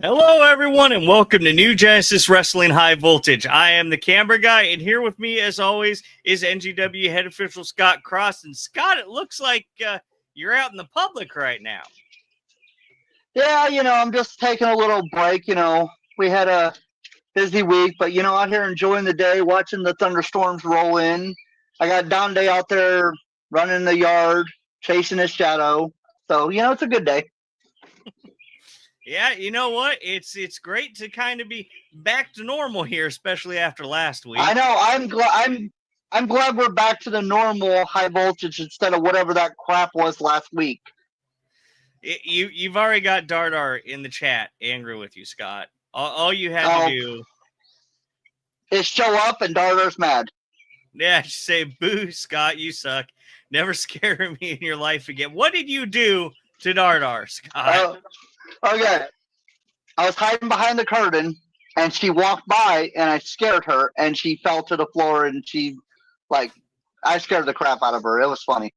Hello, everyone, and welcome to New Genesis Wrestling High Voltage. I am the camera guy, and here with me, as always, is NGW head official Scott Cross. And Scott, it looks like you're out in the public right now. Yeah, I'm just taking a little break. We had a busy week, but, out here enjoying the day, watching the thunderstorms roll in. I got Don Day out there running the yard, chasing his shadow. So, it's a good day. Yeah, you know what? It's great to kind of be back to normal here, especially after last week. I know. I'm glad we're back to the normal high voltage instead of whatever that crap was last week. You've already got Dardar in the chat angry with you, Scott. All you had to do is show up, and Dardar's mad. Yeah, just say, boo, Scott, you suck. Never scare me in your life again. What did you do to Dardar, Scott? Okay. I was hiding behind the curtain, and she walked by, and I scared her, and she fell to the floor, and I scared the crap out of her. It was funny.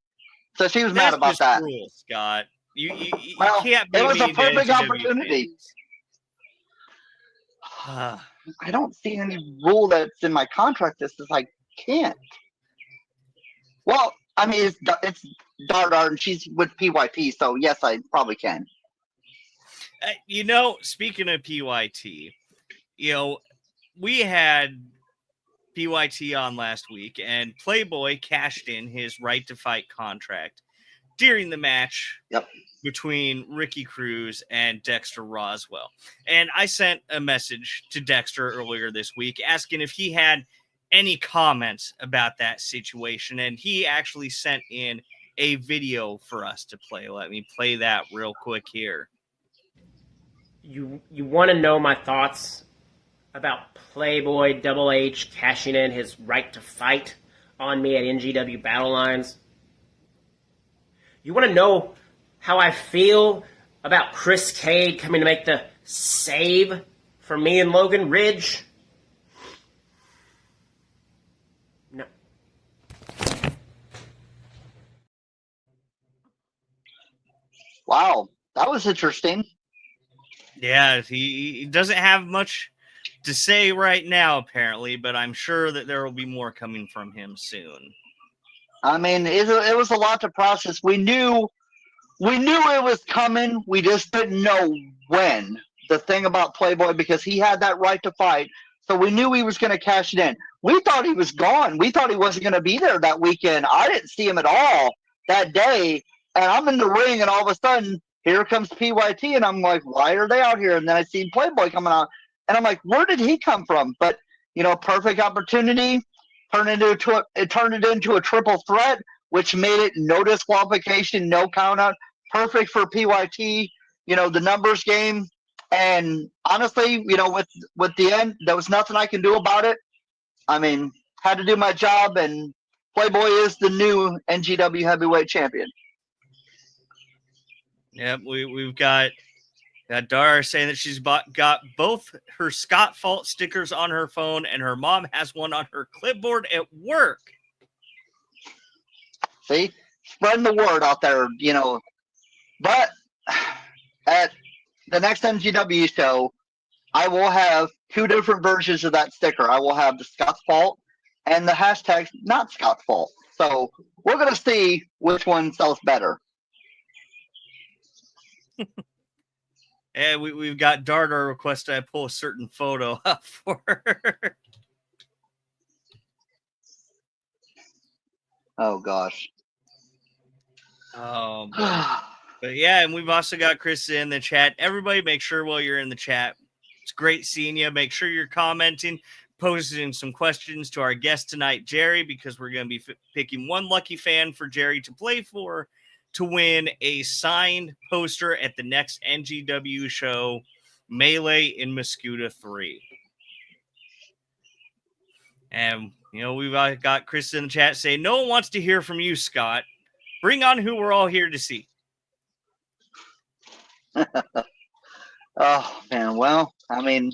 So she was mad about that. Cruel, Scott. You can't be it was mean a perfect to opportunity. I don't see any rule that's in my contract that says I can't. Well, I mean, it's Dardar, and she's with PYT, so yes, I probably can. Speaking of PYT, we had PYT on last week, and Playboy cashed in his right to fight contract during the match between Ricky Cruz and Dexter Roswell. And I sent a message to Dexter earlier this week asking if he had any comments about that situation, and he actually sent in a video for us to play. Let me play that real quick here. You want to know my thoughts about Playboy Double H cashing in his right to fight on me at NGW Battle Lines? You want to know how I feel about Chris Cade coming to make the save for me and Logan Ridge? No. Wow, that was interesting. Yeah, he doesn't have much to say right now, apparently, but I'm sure that there will be more coming from him soon. I mean, it was a lot to process. We knew it was coming. We just didn't know when. The thing about Playboy, because he had that right to fight, so we knew he was going to cash it in. We thought he was gone. We thought he wasn't going to be there that weekend. I didn't see him at all that day, and I'm in the ring, and all of a sudden, here comes PYT, and I'm like, why are they out here? And then I see Playboy coming out, and I'm like, where did he come from? But, perfect opportunity. It turned it into a triple threat, which made it no disqualification, no count out. Perfect for PYT, the numbers game. And honestly, with the end, there was nothing I can do about it. I mean, had to do my job, and Playboy is the new NGW heavyweight champion. Yep, we've got Dara saying that she's got both her Scott Fault stickers on her phone, and her mom has one on her clipboard at work. See, spreading the word out there, But at the next NGW show, I will have two different versions of that sticker. I will have the Scott's Fault and the hashtag not Scott's Fault. So we're going to see which one sells better. And we've got Dardar request I pull a certain photo up for her. Oh, gosh. But yeah, and we've also got Chris in the chat. Everybody make sure while you're in the chat, it's great seeing you. Make sure you're commenting, posing some questions to our guest tonight, Jerry, because we're going to be picking one lucky fan for Jerry to play for to win a signed poster at the next NGW show, Melee in Muscuda 3. And, we've got Chris in the chat saying, no one wants to hear from you, Scott. Bring on who we're all here to see. Oh, man. Well, I mean,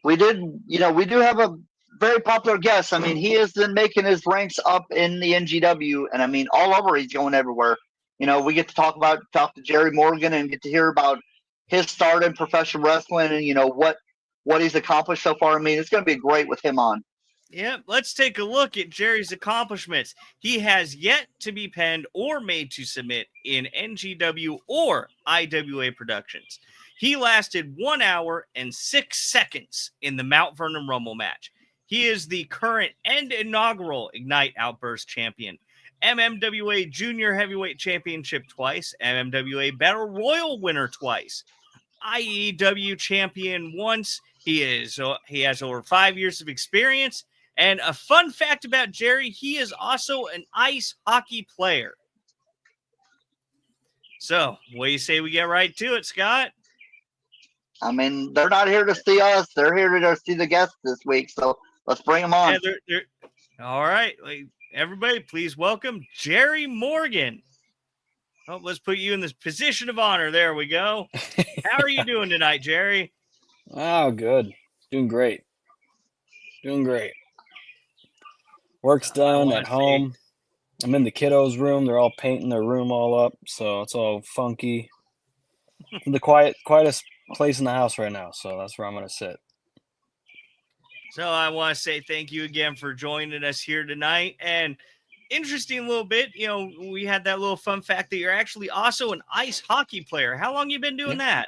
we do have a very popular guest. I mean, he has been making his ranks up in the NGW, and I mean, all over, he's going everywhere. We get to talk to Jerry Morgan and get to hear about his start in professional wrestling and what he's accomplished so far. I mean, it's going to be great with him on. Yeah, let's take a look at Jerry's accomplishments. He has yet to be penned or made to submit in NGW or IWA productions. He lasted 1 hour and 6 seconds in the Mount Vernon Rumble match. He is the current and inaugural Ignite Outburst champion, MMWA Junior Heavyweight Championship twice, MMWA Battle Royal winner twice, IEW champion once. He has over 5 years of experience. And a fun fact about Jerry, he is also an ice hockey player. So, what do you say we get right to it, Scott? I mean, they're not here to see us. They're here to see the guests this week. So let's bring them on. Yeah, all right. Everybody, please welcome Jerry Morgan. Oh, let's put you in this position of honor. There we go. How are you doing tonight, Jerry? Oh, good. Doing great. Work's done at home. I'm in the kiddos' room. They're all painting their room all up, so it's all funky. The quietest place in the house right now, so that's where I'm going to sit. So I want to say thank you again for joining us here tonight. And interesting little bit, we had that little fun fact that you're actually also an ice hockey player. How long you been doing that?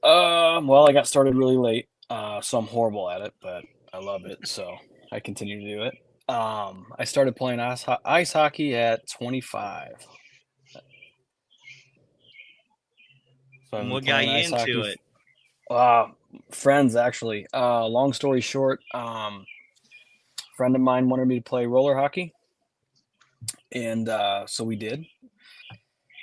Well, I got started really late, so I'm horrible at it, but I love it, so I continue to do it. I started playing ice hockey at 25. So What got you into it? Friends, actually. Long story short, friend of mine wanted me to play roller hockey, and so we did.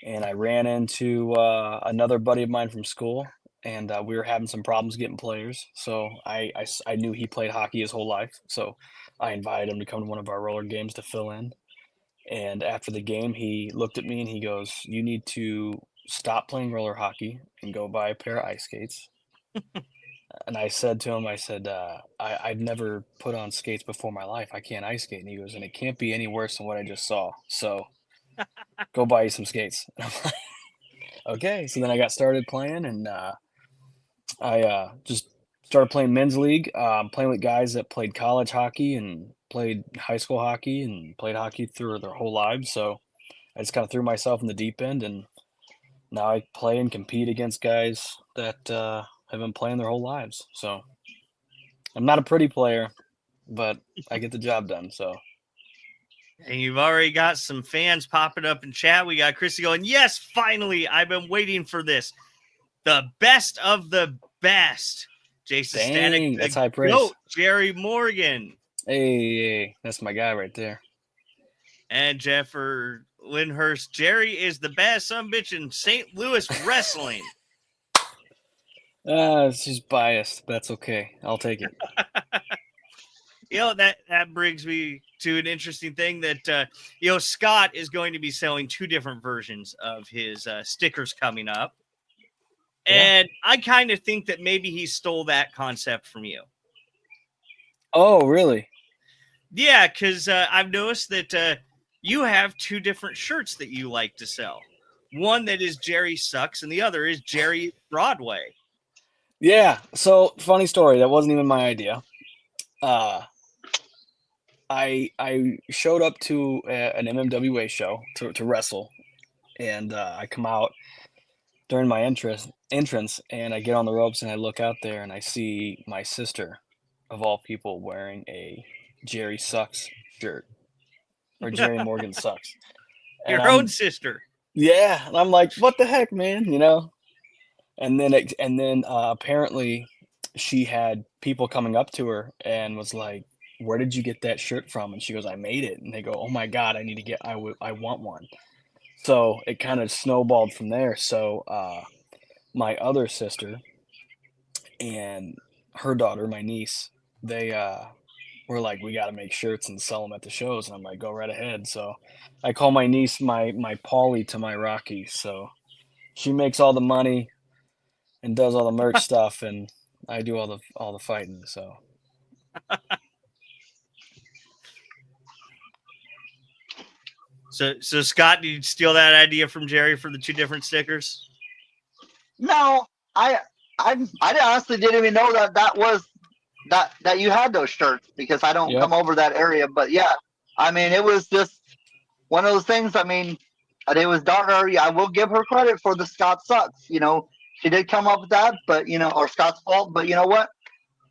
And I ran into another buddy of mine from school, and we were having some problems getting players. So I knew he played hockey his whole life, so I invited him to come to one of our roller games to fill in. And after the game, he looked at me and he goes, "You need to stop playing roller hockey and go buy a pair of ice skates." And I said to him, I've never put on skates before in my life. I can't ice skate. And he goes, "And it can't be any worse than what I just saw. So go buy you some skates." And I'm like, okay. So then I got started playing, and I just started playing men's league, playing with guys that played college hockey and played high school hockey and played hockey through their whole lives. So I just kind of threw myself in the deep end, and now I play and compete against guys that have been playing their whole lives. So I'm not a pretty player, but I get the job done. So. And you've already got some fans popping up in chat. We got Christy going, "Yes, finally, I've been waiting for this. The best of the best." Jason Static, That's high praise. goat, Jerry Morgan. Hey, that's my guy right there. And Jeffer Lindhurst, Jerry is the best bitch in St. Louis wrestling. She's biased. That's okay. I'll take it. That brings me to an interesting thing that, Scott is going to be selling 2 different versions of his stickers coming up. Yeah. And I kind of think that maybe he stole that concept from you. Oh, really? Yeah, because I've noticed that you have 2 different shirts that you like to sell. One that is Jerry Sucks, and the other is Jerry Broadway. Yeah. So, funny story. That wasn't even my idea. I showed up to an MMWA show to wrestle, and I come out during my entrance, and I get on the ropes, and I look out there, and I see my sister, of all people, wearing a Jerry Sucks shirt, or Jerry Morgan Sucks. Your own sister. Yeah, and I'm like, what the heck, man, And then apparently she had people coming up to her and was like, "Where did you get that shirt from?" And she goes, "I made it." And they go, "Oh my God, I want one." So it kind of snowballed from there. So my other sister and her daughter, my niece, they were like, "We got to make shirts and sell them at the shows." And I'm like, "Go right ahead." So I call my niece my Paulie to my Rocky. So she makes all the money and does all the merch stuff, and I do all the fighting. So. So Scott, did you steal that idea from Jerry for the 2 different stickers? No, I honestly didn't even know that you had those shirts because I don't Yep. come over that area. But yeah, I mean, it was just one of those things. I mean, it was daughter. I will give her credit for the Scott sucks. She did come up with that, but or Scott's fault. But you know what?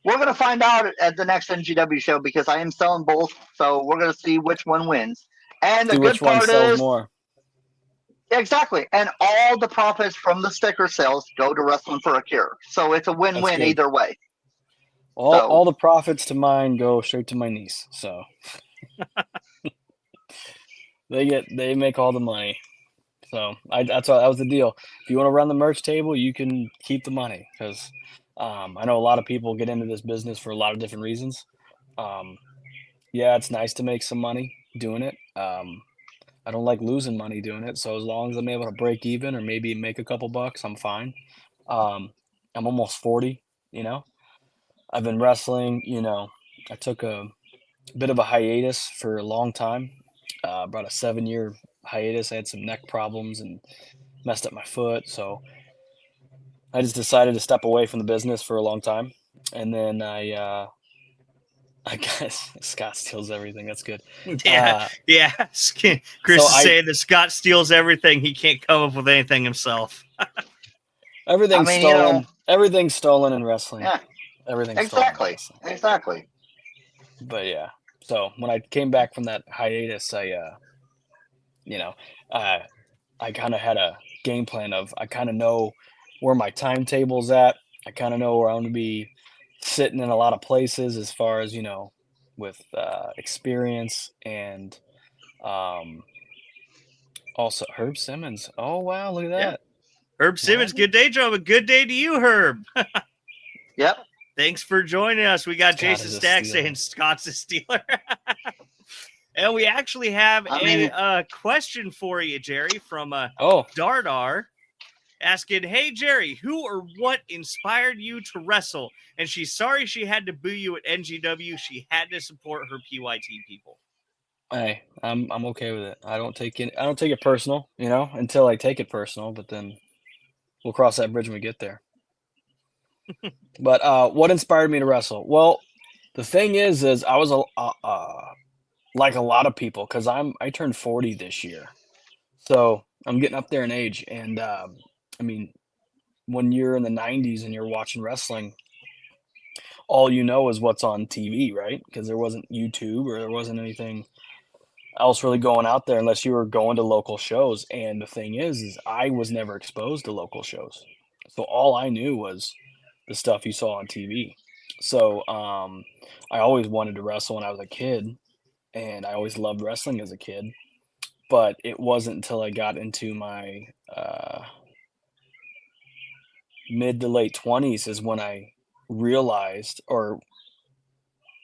We're gonna find out at the next NGW show because I am selling both. So we're gonna see which one wins. And the See which good one part sells is more. exactly, and all the profits from the sticker sales go to Wrestling for a Cure. So it's a That's win-win good. either way. All the profits to mine go straight to my niece. So they make all the money. So that was the deal. If you want to run the merch table, you can keep the money because I know a lot of people get into this business for a lot of different reasons. Yeah, it's nice to make some money doing it. I don't like losing money doing it. So as long as I'm able to break even or maybe make a couple bucks, I'm fine. I'm almost 40, I've been wrestling, I took a bit of a hiatus for a long time, about a 7-year hiatus. I had some neck problems and messed up my foot. So I just decided to step away from the business for a long time. And then I guess Scott steals everything. That's good. Yeah. Chris so is saying that Scott steals everything. He can't come up with anything himself. Everything's stolen. Everything's stolen in wrestling. Yeah, Everything's stolen in wrestling. exactly. But yeah, so when I came back from that hiatus, I kind of had a game plan of I kind of know where my timetable's at. I kind of know where I'm going to be sitting in a lot of places as far as with experience and also Herb Simmons. Oh wow, look at that. Yeah. Herb Simmons, good day, Joe. A good day to you, Herb. Yep. Thanks for joining us. We got Scott Jason Stack saying Scott's a stealer. And we actually have a question for you, Jerry, from Dardar, asking, hey, Jerry, who or what inspired you to wrestle? And she's sorry she had to boo you at NGW. She had to support her PYT people. Hey, I'm okay with it. I don't take it personal, until I take it personal, but then we'll cross that bridge when we get there. But what inspired me to wrestle? Well, the thing is I was like a lot of people because I turned 40 this year, so I'm getting up there in age. And I mean, when you're in the 90s and you're watching wrestling, all you know is what's on TV, right? Because there wasn't YouTube or there wasn't anything else really going out there unless you were going to local shows. And the thing is I was never exposed to local shows, so all I knew was the stuff you saw on TV. So I always wanted to wrestle when I was a kid, and I always loved wrestling as a kid. But it wasn't until I got into my mid to late 20s is when I realized, or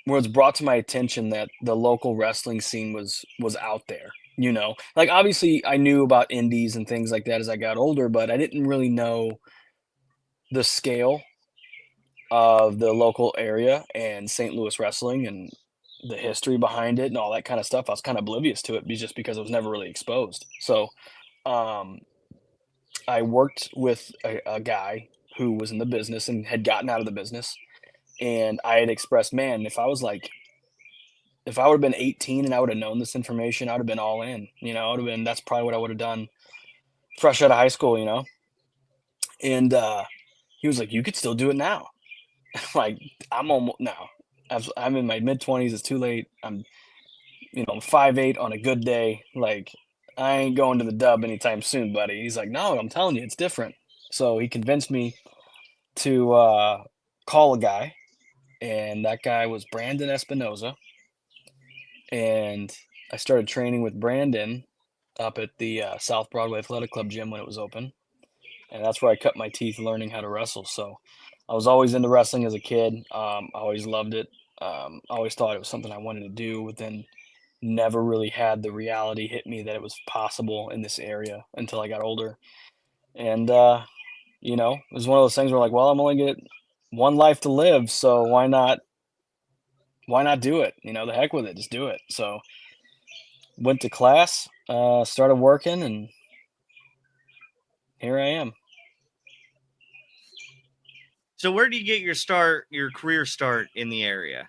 was brought to my attention, that the local wrestling scene was out there. Like obviously I knew about indies and things like that as I got older, but I didn't really know the scale of the local area and St. Louis wrestling and the history behind it and all that kind of stuff. I was kind of oblivious to it just because I was never really exposed. So I worked with a guy who was in the business and had gotten out of the business, and I had expressed, man, if I would have been 18 and I would have known this information, I would have been all in. That's probably what I would have done fresh out of high school. And he was like, you could still do it now. Like, I'm almost now. I'm in my mid 20s. It's too late. I'm 5'8" on a good day. Like, I ain't going to the dub anytime soon, buddy. He's like, no, I'm telling you, it's different. So he convinced me to call a guy, and that guy was Brandon Espinoza. And I started training with Brandon up at the South Broadway Athletic Club gym when it was open. And that's where I cut my teeth learning how to wrestle. So I was always into wrestling as a kid. I always loved it. I always thought it was something I wanted to do, but then never really had the reality hit me that it was possible in this area until I got older. And, it was one of those things where, like, well, I'm only get one life to live, so why not do it? The heck with it, just do it. So went to class, started working, and here I am. So where do you get your career start in the area?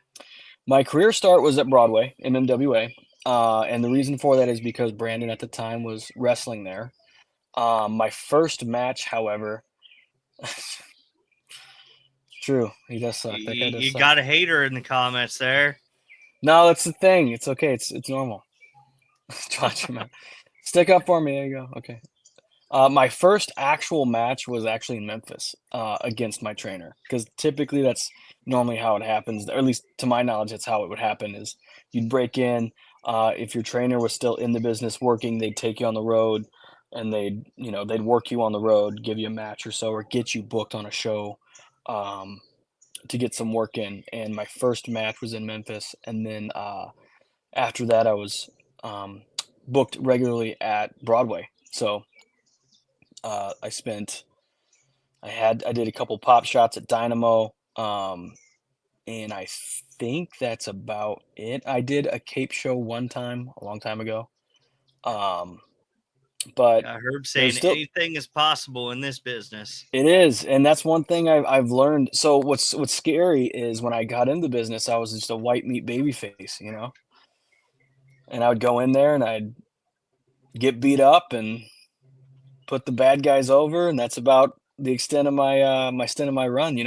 My career start was at Broadway, MMWA. And the reason for that is because Brandon at the time was wrestling there. My first match, however, true, he does suck. That guy does You suck. got a hater in the comments there. No, that's the thing. It's okay. It's normal. Watch him out. Stick up for me. There you go. Okay. My first actual match was actually in Memphis against my trainer, because typically that's normally how it happens, or at least to my knowledge, that's how it would happen. Is you'd break in. If your trainer was still in the business working, they'd take you on the road, and they'd work you on the road, give you a match or so, or get you booked on a show to get some work in. And my first match was in Memphis, and then after that, I was booked regularly at Broadway. So I did a couple pop shots at Dynamo, and I think that's about it. I did a Cape show one time a long time ago, but I heard there's saying still anything is possible in this business. it is, and that's one thing I've learned. So what's scary is when I got into business, I was just a white meat baby face, and I would go in there and I'd get beat up and put the bad guys over, and that's about the extent of my stint of my run.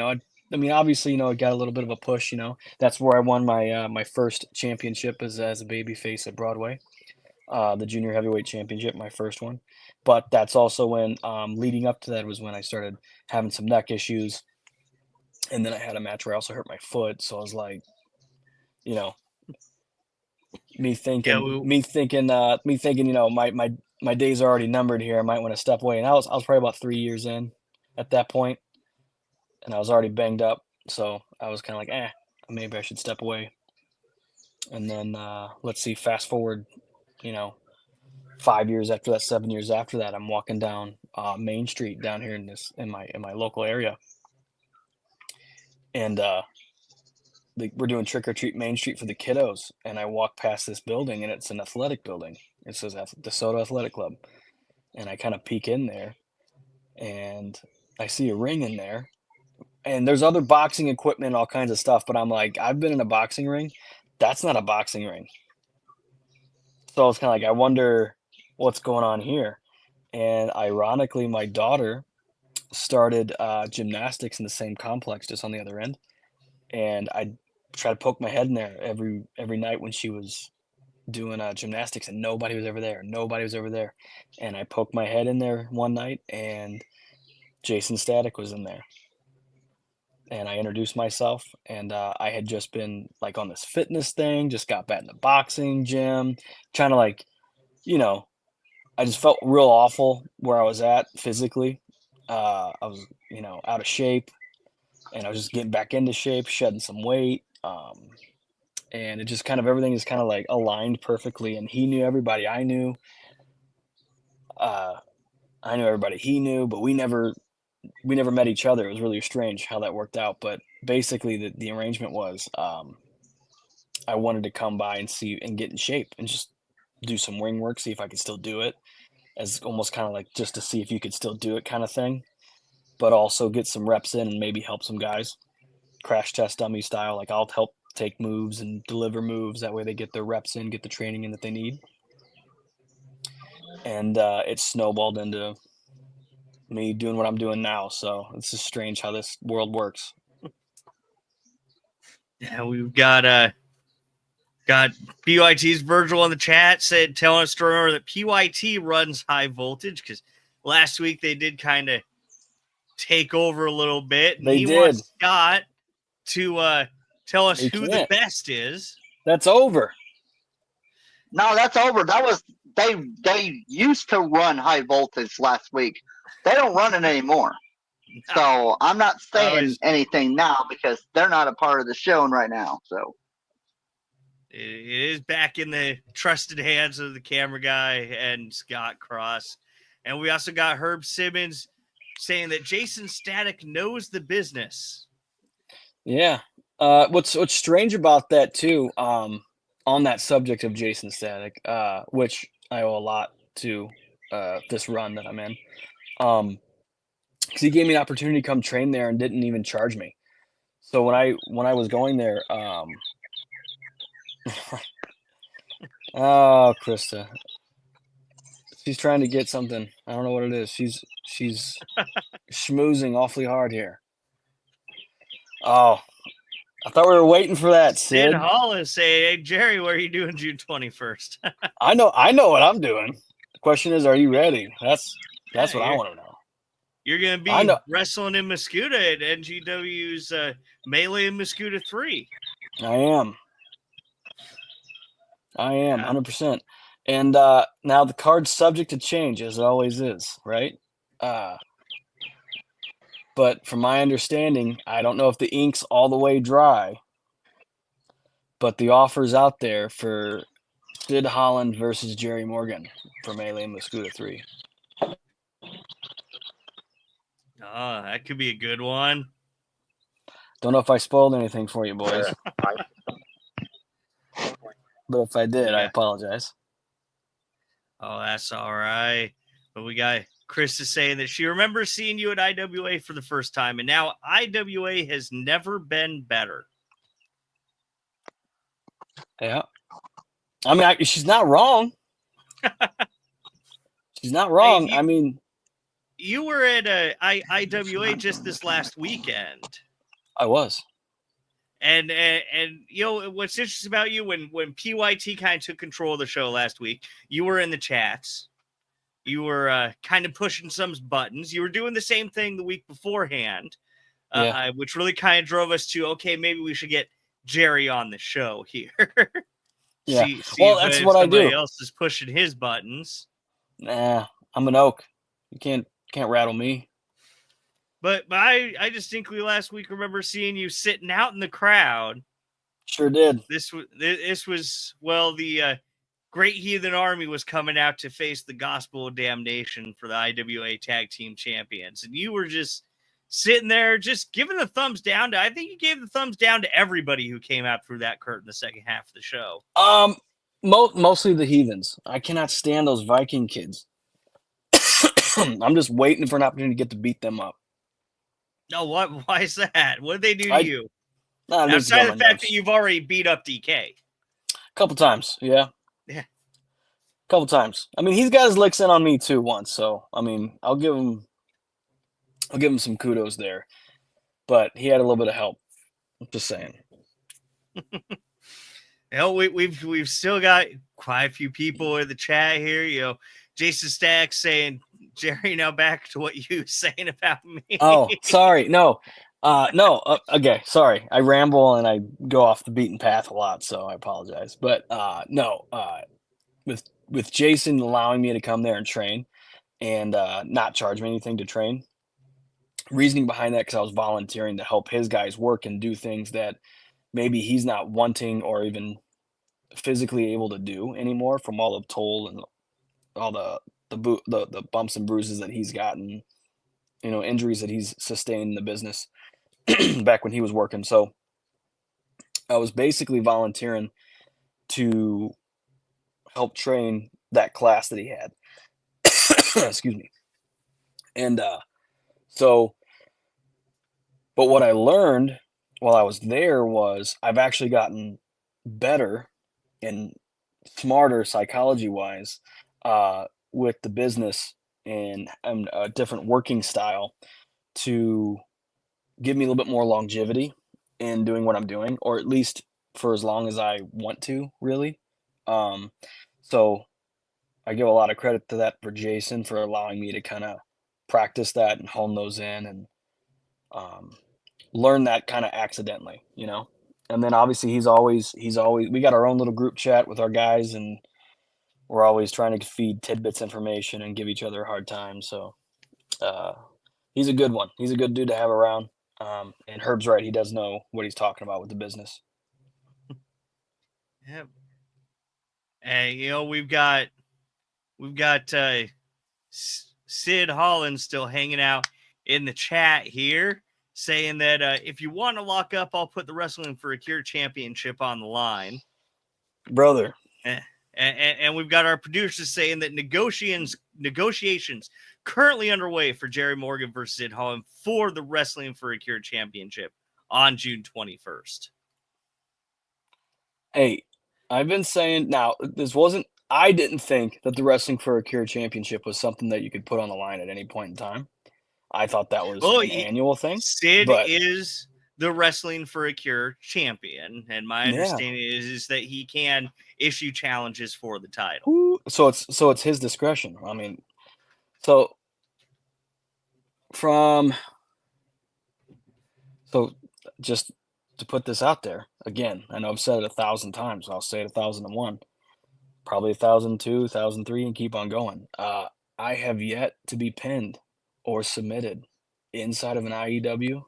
I mean, obviously, it got a little bit of a push. That's where I won my first championship as a baby face at Broadway, the junior heavyweight championship, my first one. But that's also when, leading up to that, was when I started having some neck issues, and then I had a match where I also hurt my foot. So I was like, you know, me Yeah, thinking, my days are already numbered here. I might want to step away. And I was probably about 3 years in at that point, and I was already banged up. So I was kind of like, maybe I should step away. And then let's see, fast forward, 5 years after that, 7 years after that, I'm walking down Main Street down here in my local area, and we're doing trick or treat Main Street for the kiddos, and I walk past this building, and it's an athletic building. It says DeSoto Athletic Club, and I kind of peek in there, and I see a ring in there, and there's other boxing equipment, all kinds of stuff, but I'm like, I've been in a boxing ring. That's not a boxing ring. So I was kind of like, I wonder what's going on here. And ironically, my daughter started gymnastics in the same complex, just on the other end. And I try to poke my head in there every night when she was doing gymnastics, and nobody was ever there. Nobody was ever there. And I poked my head in there one night, and Jason Static was in there. And I introduced myself, and I had just been like on this fitness thing, just got back in the boxing gym, trying to I just felt real awful where I was at physically. I was, out of shape, and I was just getting back into shape, shedding some weight. And it just kind of, everything is kind of like aligned perfectly. And he knew everybody I knew. I knew everybody he knew, but we never met each other. It was really strange how that worked out. But basically the arrangement was, I wanted to come by and see and get in shape and just do some ring work, see if I could still do it, as almost kind of like just to see if you could still do it kind of thing, but also get some reps in and maybe help some guys, crash test dummy style. Like, I'll help take moves and deliver moves. That way they get their reps in, get the training in that they need. And it snowballed into me doing what I'm doing now. So it's just strange how this world works. Yeah, we've got PYT's Virgil in the chat telling us to remember that PYT runs high voltage, because last week they did kind of take over a little bit, and They he did. wants Scott to tell us He who the can't. best is. That's over. No, that's over. That was they used to run high voltage last week. They don't run it anymore. So I'm not saying anything now because they're not a part of the show right now. So it is back in the trusted hands of the camera guy and Scott Cross. And we also got Herb Simmons saying that Jason Static knows the business. Yeah. What's strange about that too, on that subject of Jason Static, which I owe a lot to this run that I'm in. because he gave me an opportunity to come train there and didn't even charge me. So when I was going there, oh, Krista, she's trying to get something. I don't know what it is. She's schmoozing awfully hard here. Oh, I thought we were waiting for that, Sid Sid. Hollis say, "Hey Jerry, what are you doing June 21st?" I know what I'm doing. The question is, are you ready? That's what I you're- want to know. You're gonna I be know. wrestling in Muscuda at NGW's Melee in Muscuda 3. I am Yeah. 100%. And now the card's subject to change, as it always is, right? But from my understanding, I don't know if the ink's all the way dry, but the offer's out there for Sid Holland versus Jerry Morgan for Melee in Muscuda 3. Oh, that could be a good one. Don't know if I spoiled anything for you, boys. But if I did, I Yeah. apologize. Oh, that's all right. But we got Chris is saying that she remembers seeing you at IWA for the first time, and now IWA has never been better. Yeah. I mean, she's not wrong. She's not wrong. Hey, I mean, you were at IWA just this last weekend. I was. And you know what's interesting about you when PYT kind of took control of the show last week, you were in the chats. You were kind of pushing some buttons. You were doing the same thing the week beforehand, which really kind of drove us to, okay, maybe we should get Jerry on the show here. Yeah. see Well, if that's what I do. somebody else is pushing his buttons. Nah, I'm an oak. You can't rattle me. But I distinctly last week remember seeing you sitting out in the crowd. Sure did. This was well, the Great Heathen Army was coming out to face the Gospel of Damnation for the IWA Tag Team Champions, and you were just sitting there, just giving the thumbs down to. I think you gave the thumbs down to everybody who came out through that curtain the second half of the show. Mostly the heathens. I cannot stand those Viking kids. I'm just waiting for an opportunity to get to beat them up. No, what? Why is that? What did they do to you? Nah, Outside of the fact that you've already beat up DK. A couple times, yeah. Yeah. Couple times. I mean, he's got his licks in on me too once, so I mean, I'll give him some kudos there. But he had a little bit of help. I'm just saying. Hell, we've still got quite a few people in the chat here. You know, Jason Stack saying, Jerry, now back to what you were saying about me. Oh, sorry. No. Okay, sorry. I ramble and I go off the beaten path a lot, so I apologize. But with Jason allowing me to come there and train and not charge me anything to train, reasoning behind that, because I was volunteering to help his guys work and do things that maybe he's not wanting or even physically able to do anymore from all the toll and all the bumps and bruises that he's gotten, injuries that he's sustained in the business back when he was working. So I was basically volunteering to help train that class that he had. Excuse me. And but what I learned while I was there was I've actually gotten better and smarter psychology-wise with the business and a different working style to give me a little bit more longevity in doing what I'm doing, or at least for as long as I want to, really. So I give a lot of credit to that for Jason for allowing me to kind of practice that and hone those in and learn that kind of accidentally, And then obviously he's always we got our own little group chat with our guys, and we're always trying to feed tidbits information and give each other a hard time. So he's a good one. He's a good dude to have around. And Herb's right. He does know what he's talking about with the business. Yeah. And we've got Sid Holland still hanging out in the chat here, saying that if you want to lock up, I'll put the Wrestling for a Cure Championship on the line. Brother. And we've got our producers saying that negotiations currently underway for Jerry Morgan versus Sid Holland for the Wrestling for a Cure Championship on June 21st. Hey, I've been saying now I didn't think that the Wrestling for a Cure Championship was something that you could put on the line at any point in time. I thought that was an annual thing. Sid but is the Wrestling for a Cure champion, and my understanding is that he can issue challenges for the title. So it's his discretion. I mean, just to put this out there again, I know I've said it 1,000 times. I'll say it 1,001, probably 1,002, 1,003, and keep on going. I have yet to be pinned or submitted inside of an IWA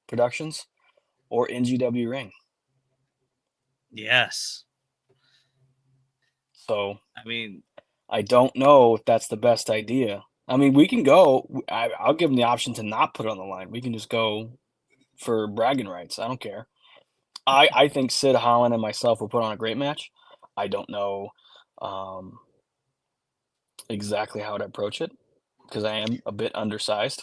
Productions or NGW ring. Yes. So, I mean, I don't know if that's the best idea. I mean, we can go. I'll give them the option to not put it on the line. We can just go for bragging rights. I don't care. I think Sid Holland and myself will put on a great match. I don't know exactly how to approach it because I am a bit undersized.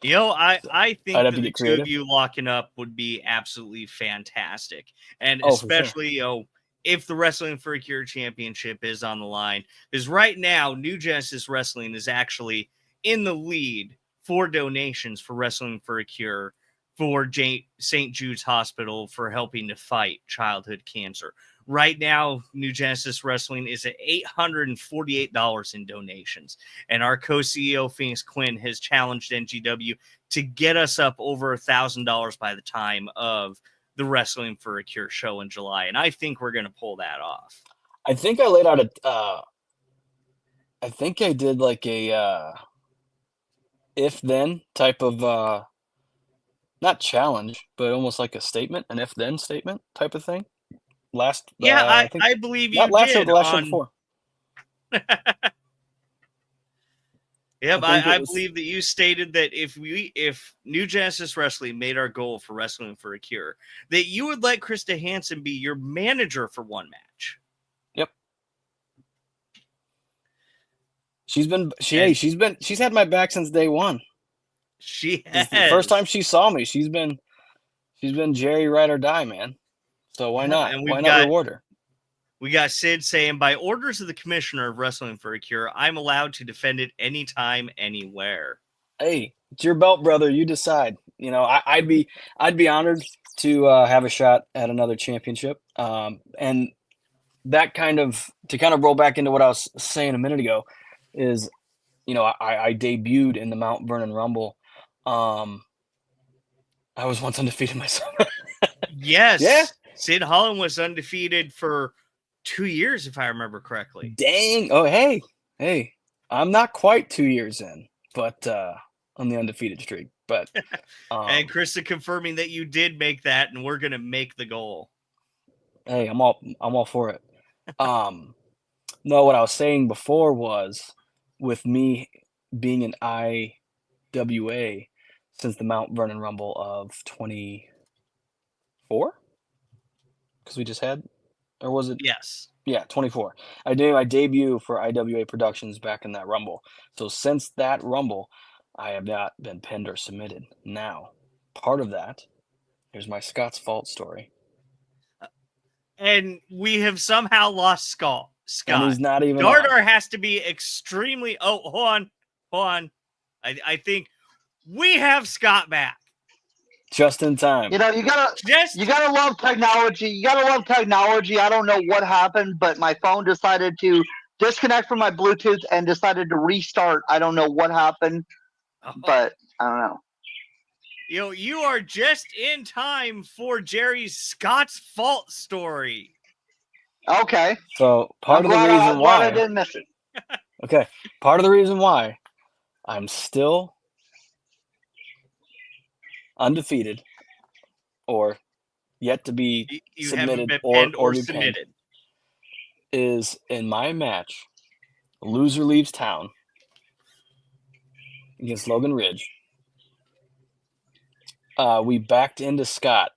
I think I'd that have to the get two creative. of you locking up would be absolutely fantastic. And Oh, for sure. especially, if the Wrestling for a Cure Championship is on the line. Because right now, New Genesis Wrestling is actually in the lead for donations for Wrestling for a Cure for St. Jude's Hospital for helping to fight childhood cancer. Right now, New Genesis Wrestling is at $848 in donations. And our co-CEO, Phoenix Quinn, has challenged NGW to get us up over $1,000 by the time of the Wrestling for a Cure show in July. And I think we're going to pull that off. I think I laid out I think I did like a if-then type of not challenge, but almost like a statement, an if-then statement type of thing. I think believe you not last show, did. the last show before. Yep, I believe that you stated that if New Genesis Wrestling made our goal for Wrestling for a Cure, that you would let Krista Hansen be your manager for one match. Yep. She's had my back since day one. She This has. is the first time she saw me. She's been Jerry ride or die, man. So why not? And why not reward her? We got Sid saying, by orders of the commissioner of Wrestling for a Cure, I'm allowed to defend it anytime, anywhere. Hey, it's your belt, brother. You decide. I'd be honored to have a shot at another championship. And that to roll back into what I was saying a minute ago is, I debuted in the Mount Vernon Rumble. I was once undefeated myself. Yes. Yeah. Sid Holland was undefeated for 2 years, if I remember correctly. Dang. Oh, hey. I'm not quite 2 years in, but on the undefeated streak. But and Krista confirming that you did make that, and we're gonna make the goal. Hey, I'm all for it. No, what I was saying before was with me being an IWA since the Mount Vernon Rumble of 24, because we just had, or was it? Yes. Yeah, 24. I did my debut for IWA Productions back in that Rumble. So since that Rumble, I have not been pinned or submitted. Now, part of that, here's my Scott's Fault story. And we have somehow lost Scott. And he's not even Dardar has to be extremely... Oh, hold on. I think we have Scott back. Just in time. You gotta love technology. You gotta love technology. I don't know what happened, but my phone decided to disconnect from my Bluetooth and decided to restart. I don't know what happened, but I don't know. You are just in time for Jerry's Scott's Fault story. Okay. So part of the reason why I didn't miss it. Okay. Part of the reason why I'm still undefeated or yet to be you submitted haven't been pinned or be submitted pinned is in my match, Loser Leaves Town against Logan Ridge. We backed into Scott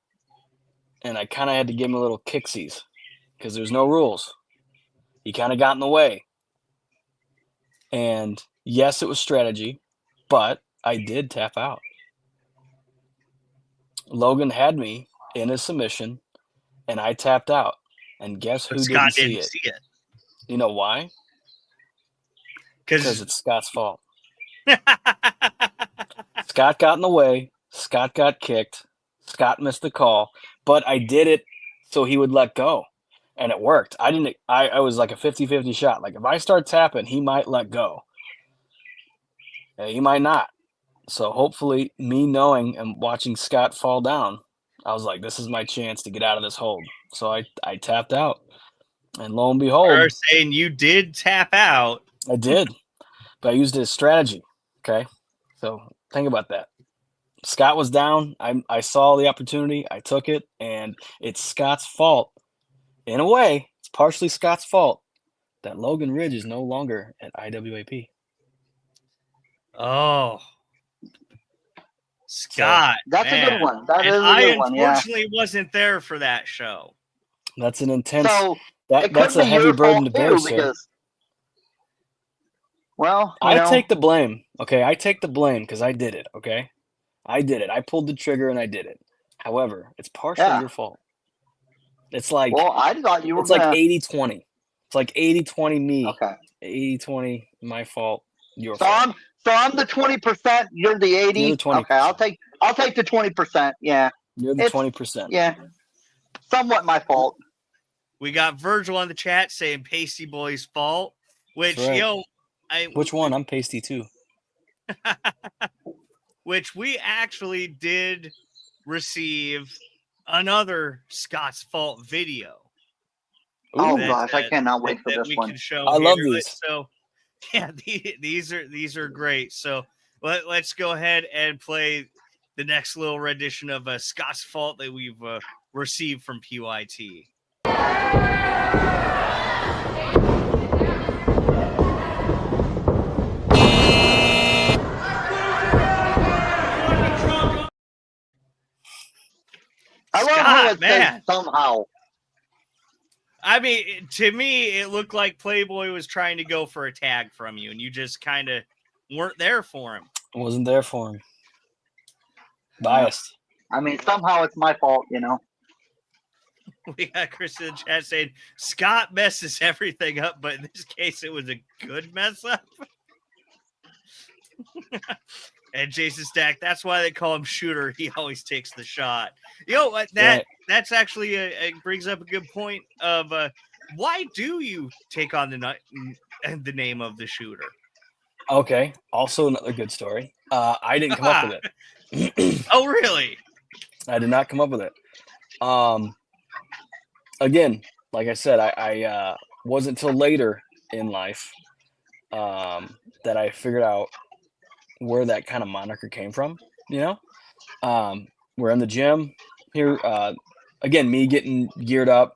and I kind of had to give him a little kicksies because there's no rules. He kind of got in the way. And yes, it was strategy, but I did tap out. Logan had me in a submission, and I tapped out. And guess But who Scott didn't see it? it. You know why? Because Because it's Scott's fault. Scott got in the way. Scott got kicked. Scott missed the call, but I did it so he would let go, and it worked. I was like a 50-50 shot. Like if I start tapping, he might let go. He might not. So hopefully, me knowing and watching Scott fall down, I was like, this is my chance to get out of this hold. So I tapped out, and lo and behold, you're saying you did tap out. I did, but I used it as strategy. Okay, so think about that. Scott was down. I saw the opportunity. I took it, and it's Scott's fault. In a way, it's partially Scott's fault that Logan Ridge is no longer at IWAP. Oh, Scott, That's man. a good one. That And is a I good one. Yeah. unfortunately wasn't there for that show. That's an intense. So it That's could a be heavy your burden to fault bear, too, sir. because, well, you I know, take the blame. Okay, I take the blame because I did it. Okay, I did it. I pulled the trigger and I did it. However, it's partially Yeah. your fault. It's like well, I thought you were it's like gonna. 80-20. It's like 80-20 me. Okay. 80-20 my fault. Your So fault. I'm the 20%. You're the 80. You're the 20%. Okay, I'll take the 20%. Yeah. You're the It's 20%. yeah, somewhat my fault. We got Virgil on the chat saying Pasty Boy's fault, which That's right. Which one? I'm pasty too. which we actually did receive another Scott's fault video. Oh Ooh, gosh, I cannot wait for that this we one. can show. I love here. these. So, yeah, these are great. So let's go ahead and play the next little rendition of Scott's fault that we've received from PYT. I love how Scott, it man. says somehow. I mean, to me, it looked like Playboy was trying to go for a tag from you, and you just kind of weren't there for him. I wasn't there for him. Biased. I mean, somehow it's my fault, you know. We got Chris in the chat saying Scott messes everything up, but in this case, it was a good mess up. And Jason Stack, that's why they call him Shooter. He always takes the shot. That's actually it brings up a good point of why do you take on the name of the Shooter? Okay. Also another good story. I didn't come up with it. Oh, really? I did not come up with it. Again, like I said, I wasn't until later in life that I figured out where that kind of moniker came from. You know, we're in the gym here. Again, me getting geared up,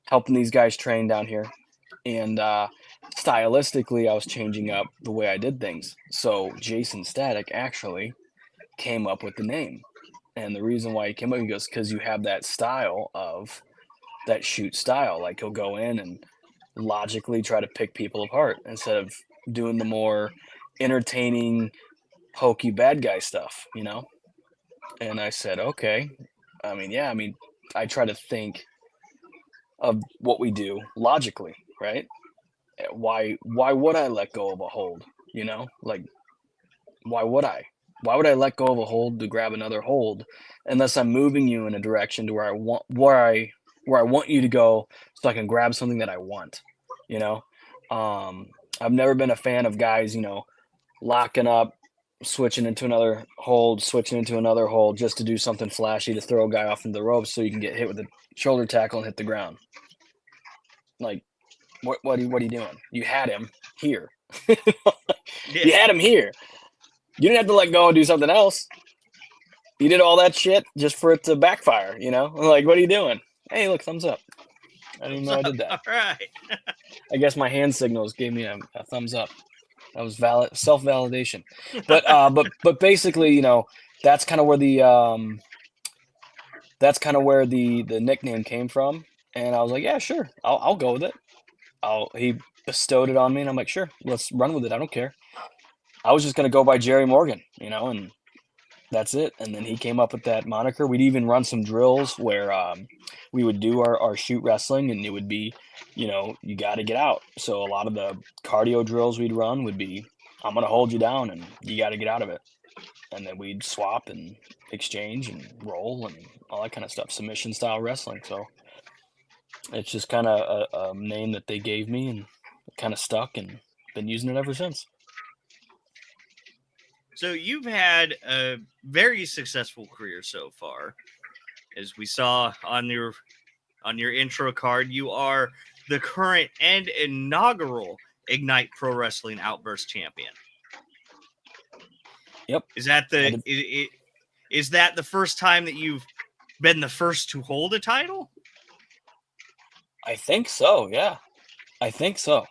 helping these guys train down here, and stylistically, I was changing up the way I did things. So Jason Static actually came up with the name, and the reason why he came up, he goes, because you have that style of that shoot style. Like he'll go in and logically try to pick people apart instead of doing the more entertaining, hokey bad guy stuff, you know? And I said, okay. I mean, I try to think of what we do logically, right? Why would I let go of a hold? You know, like why would I? Why would I let go of a hold to grab another hold unless I'm moving you in a direction to where I want you to go so I can grab something that I want, you know? I've never been a fan of guys, you know, locking up, switching into another hold, just to do something flashy to throw a guy off into the ropes so you can get hit with a shoulder tackle and hit the ground. Like, what are you doing? You had him here. You had him here. You didn't have to let go and do something else. You did all that shit just for it to backfire, you know? Like, what are you doing? Hey, look, thumbs up. I didn't even know I did that. All right. I guess my hand signals gave me a thumbs up. That was valid self-validation. But basically, you know, that's kind of where the that's kind of where the nickname came from. And I was like, yeah, sure, I'll go with it. He bestowed it on me, and I'm like, sure, let's run with it. I don't care. I was just gonna go by Jerry Morgan, and that's it. And then he came up with that moniker. We'd even run some drills where we would do our shoot wrestling, and it would be, you got to get out. So a lot of the cardio drills we'd run would be, I'm gonna hold you down, and you got to get out of it. And then we'd swap and exchange and roll and all that kind of stuff, submission style wrestling. So it's just kind of a name that they gave me, and it kind of stuck, and been using it ever since. So you've had a very successful career so far. As we saw on your intro card, you are the current and inaugural Ignite Pro Wrestling Outburst champion. Yep. Is that the first time that you've been the first to hold a title? I think so. Yeah, I think so.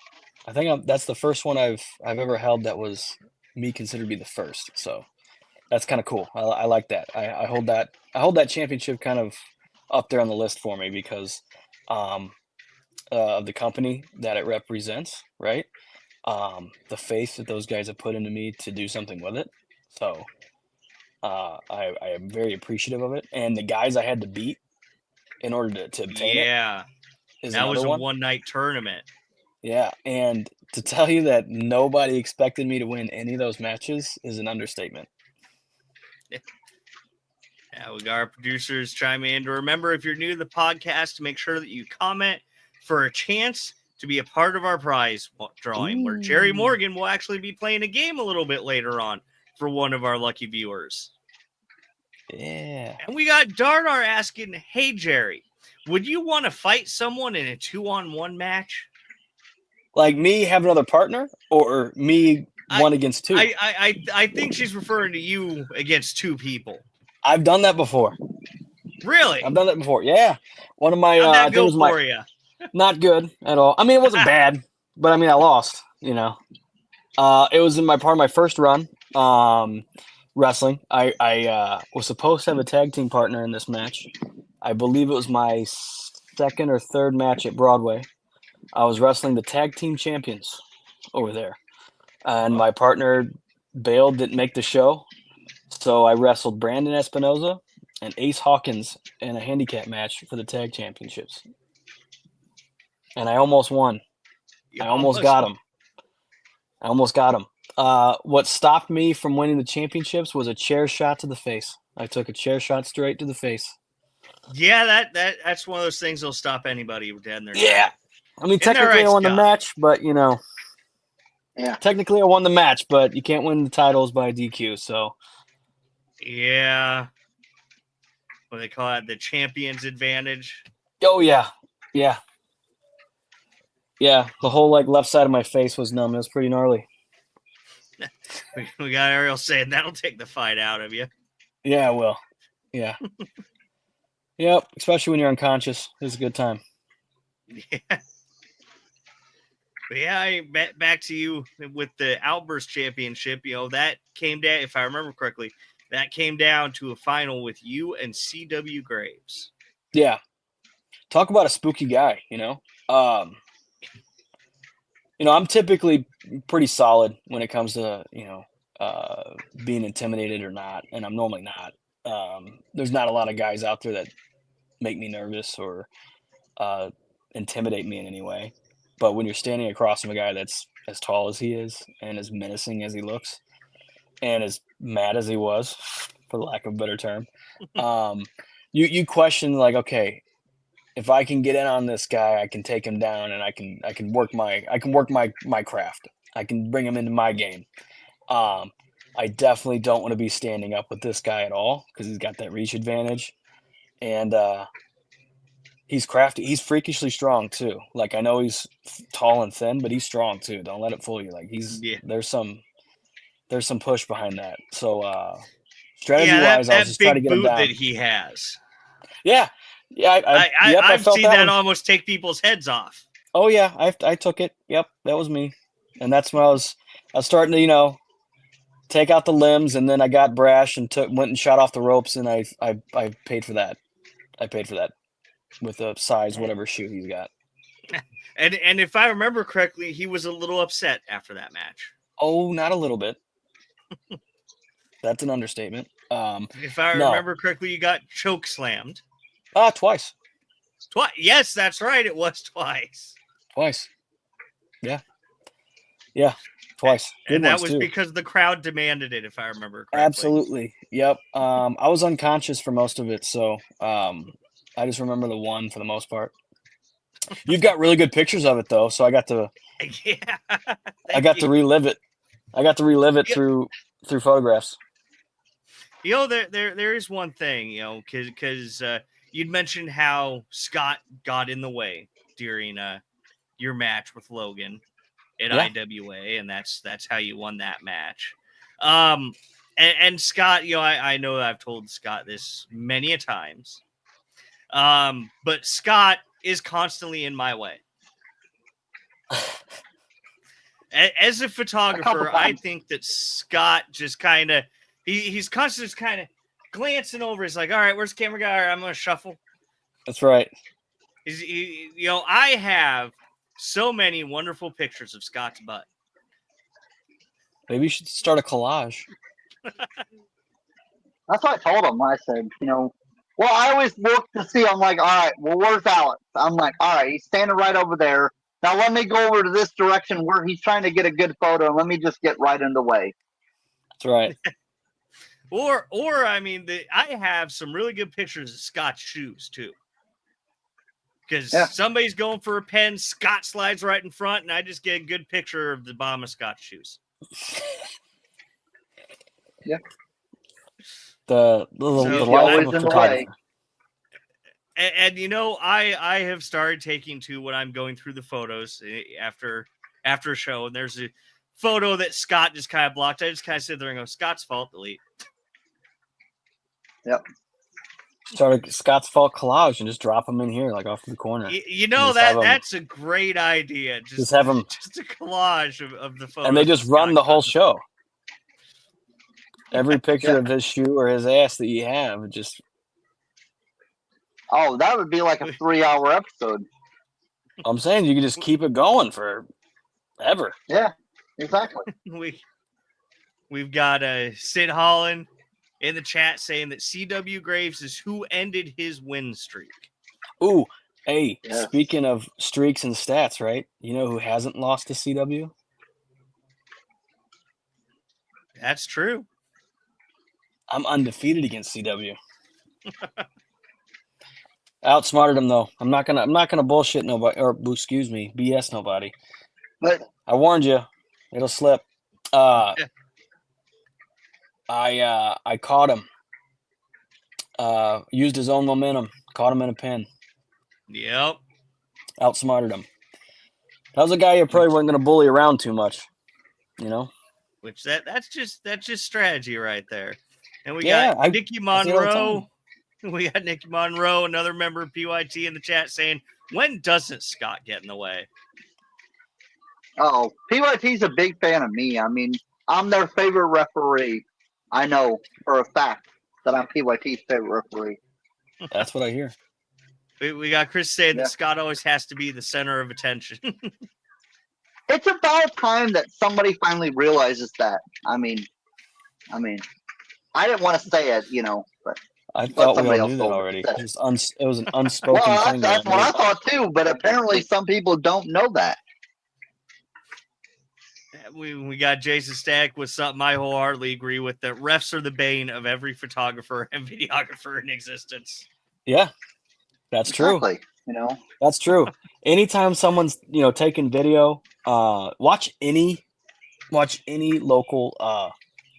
I think that's the first one I've ever held that was me considered to be the first. So that's kind of cool. I like that. I hold that championship kind of up there on the list for me because of the company that it represents, right? The faith that those guys have put into me to do something with it. So I am very appreciative of it. And the guys I had to beat in order to obtain it. Yeah. That was a one-night tournament. Yeah, and to tell you that nobody expected me to win any of those matches is an understatement. Yeah, we got our producers chime in. To remember, if you're new to the podcast, to make sure that you comment for a chance to be a part of our prize drawing, where Jerry Morgan will actually be playing a game a little bit later on for one of our lucky viewers. Yeah. And we got Darnar asking, hey, Jerry, would you want to fight someone in a 2-on-1 match? Like me have another partner, or me one against two? I think she's referring to you against two people. I've done that before. Really? I've done that before. Yeah. One of my How'd that I think it go was for you? Not good at all. I mean, it wasn't bad, but I mean, I lost. It was in part of my first run wrestling. I was supposed to have a tag team partner in this match. I believe it was my second or third match at Broadway. I was wrestling the tag team champions over there, and my partner bailed, didn't make the show. So I wrestled Brandon Espinoza and Ace Hawkins in a handicap match for the tag championships. And I almost won. I almost got him. What stopped me from winning the championships was a chair shot to the face. I took a chair shot straight to the face. Yeah, that's one of those things that'll stop anybody dead in their Yeah. I mean, technically I won the match, but, Yeah. Technically I won the match, but you can't win the titles by DQ, so. Yeah. What do they call it? The champion's advantage? Oh, yeah. Yeah. Yeah, the whole left side of my face was numb. It was pretty gnarly. We got Ariel saying that'll take the fight out of you. Yeah, it will. Yeah. Yep, especially when you're unconscious. It's a good time. Yeah. But yeah, back to you with the Outburst Championship. That came down, if I remember correctly, that came down to a final with you and CW Graves. Yeah. Talk about a spooky guy, I'm typically pretty solid when it comes to, being intimidated or not, and I'm normally not. There's not a lot of guys out there that make me nervous or intimidate me in any way. But when you're standing across from a guy that's as tall as he is and as menacing as he looks and as mad as he was, for lack of a better term, you question okay, if I can get in on this guy, I can take him down, and I can work my craft. I can bring him into my game. I definitely don't want to be standing up with this guy at all because he's got that reach advantage, and he's crafty. He's freakishly strong too. I know he's tall and thin, but he's strong too. Don't let it fool you. There's some push behind that. So strategy wise, I was just trying to get him down. That he has. Yeah. Yeah, I've seen that almost take people's heads off. Oh yeah, I took it. Yep, that was me, and that's when I was starting to take out the limbs, and then I got brash and went and shot off the ropes, and I paid for that. I paid for that with a size whatever shoe he's got. And if I remember correctly, he was a little upset after that match. Oh, not a little bit. That's an understatement. If I No. remember correctly, you got choke slammed. Twice. Twice. Yes, that's right. It was twice. Twice. Yeah. Twice. Good And that ones, was too. because the crowd demanded it, if I remember correctly. Absolutely. Yep. I was unconscious for most of it, so I just remember the one for the most part. You've got really good pictures of it though, so I got to Yeah. to relive it. I got to relive it through photographs. There is one thing, because you'd mentioned how Scott got in the way during your match with Logan at IWA, and that's how you won that match. And Scott, I know I've told Scott this many a times, but Scott is constantly in my way. As a photographer, I think that Scott just kind of he's constantly kind of glancing over. He's like, "All right, where's the camera guy? All right, I'm gonna shuffle." That's right. I have so many wonderful pictures of Scott's butt. Maybe you should start a collage. That's what I told him. I said, well, I always look to see. I'm like, all right, well, where's Alex? I'm like, all right, he's standing right over there. Now let me go over to this direction where he's trying to get a good photo, and let me just get right in the way. That's right. Or I mean, I have some really good pictures of Scott's shoes too. Because somebody's going for a pen, Scott slides right in front, and I just get a good picture of the bottom of Scott's shoes. Yeah. The life of a photographer. And I have started taking to when I'm going through the photos after a show, and there's a photo that Scott just kind of blocked. I just kind of sit there and go, Scott's fault, delete. Yep. Start a Scott's fault collage and just drop them in here, like off in the corner. That's a great idea. Just have them, just a collage of the photos, and they just run the whole show. Every picture of his shoe or his ass that you have, just. Oh, that would be like a 3-hour episode. I'm saying you can just keep it going forever. Yeah, exactly. We've got Sid Holland in the chat saying that CW Graves is who ended his win streak. Ooh, hey, speaking of streaks and stats, right? You know who hasn't lost to CW? That's true. I'm undefeated against CW. Outsmarted him though. I'm not gonna bullshit nobody, or excuse me, BS nobody. But I warned you, it'll slip. I caught him. Used his own momentum. Caught him in a pin. Yep. Outsmarted him. That was a guy you probably weren't going to bully around too much. Which that's just strategy right there. And we got Nikki Monroe. We got Nikki Monroe, another member of PYT in the chat saying, when doesn't Scott get in the way? Oh, PYT's a big fan of me. I mean, I'm their favorite referee. I know for a fact that I'm PYT's favorite referee. That's what I hear. We got Chris saying that Scott always has to be the center of attention. It's about time that somebody finally realizes that. I mean, I didn't want to say it, but I thought we all knew that already. It was an unspoken thing. That's what I thought too, but apparently some people don't know that. We got Jason Stack with something I wholeheartedly agree with, that refs are the bane of every photographer and videographer in existence. Yeah, that's true. Exactly. That's true. Anytime someone's taking video, watch any local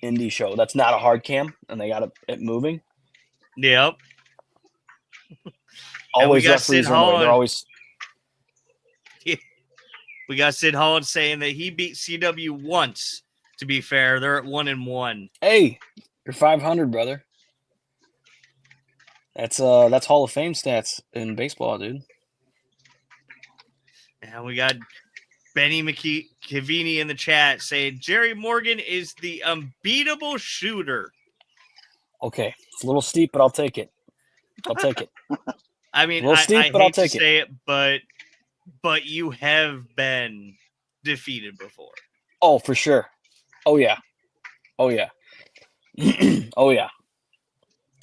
indie show that's not a hard cam and they got it moving. Yep. Always referees they're always. We got Sid Holland saying that he beat CW once. To be fair, they're at 1-1. Hey, you're 500, brother. That's Hall of Fame stats in baseball, dude. And we got Benny McKivini in the chat saying Jerry Morgan is the unbeatable shooter. Okay, it's a little steep, but I'll take it. I'll take it. I mean, A little steep, I but I'll hate to take it. say it, but you have been defeated before. Oh, for sure. Oh yeah. Oh yeah. Oh yeah.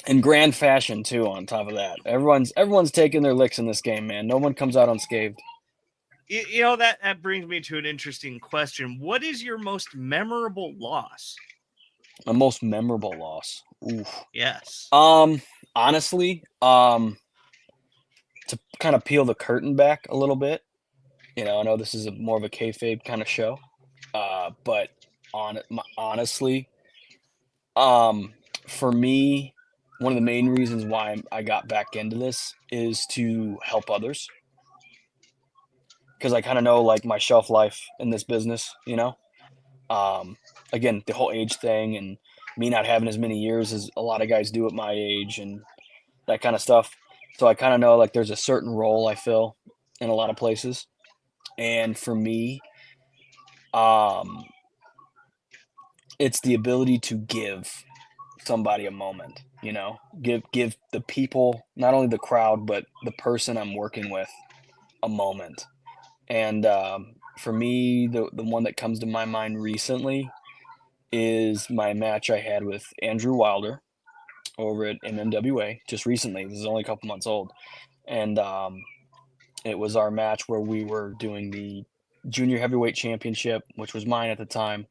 In grand fashion too. On top of that, everyone's taking their licks in this game, man. No one comes out unscathed. You know, that brings me to an interesting question. What is your most memorable loss? My most memorable loss. Oof. Yes. Honestly, to kind of peel the curtain back a little bit, I know this is more of a kayfabe kind of show, but honestly, for me, one of the main reasons why I got back into this is to help others, because I kind of know like my shelf life in this business, again, the whole age thing and me not having as many years as a lot of guys do at my age and that kind of stuff. So I kind of know like there's a certain role I fill in a lot of places. And for me, it's the ability to give somebody a moment, give the people, not only the crowd, but the person I'm working with a moment. And for me, the one that comes to my mind recently is my match I had with Andrew Wilder over at NGW just recently. This is only a couple months old. And it was our match where we were doing the junior heavyweight championship, which was mine at the time,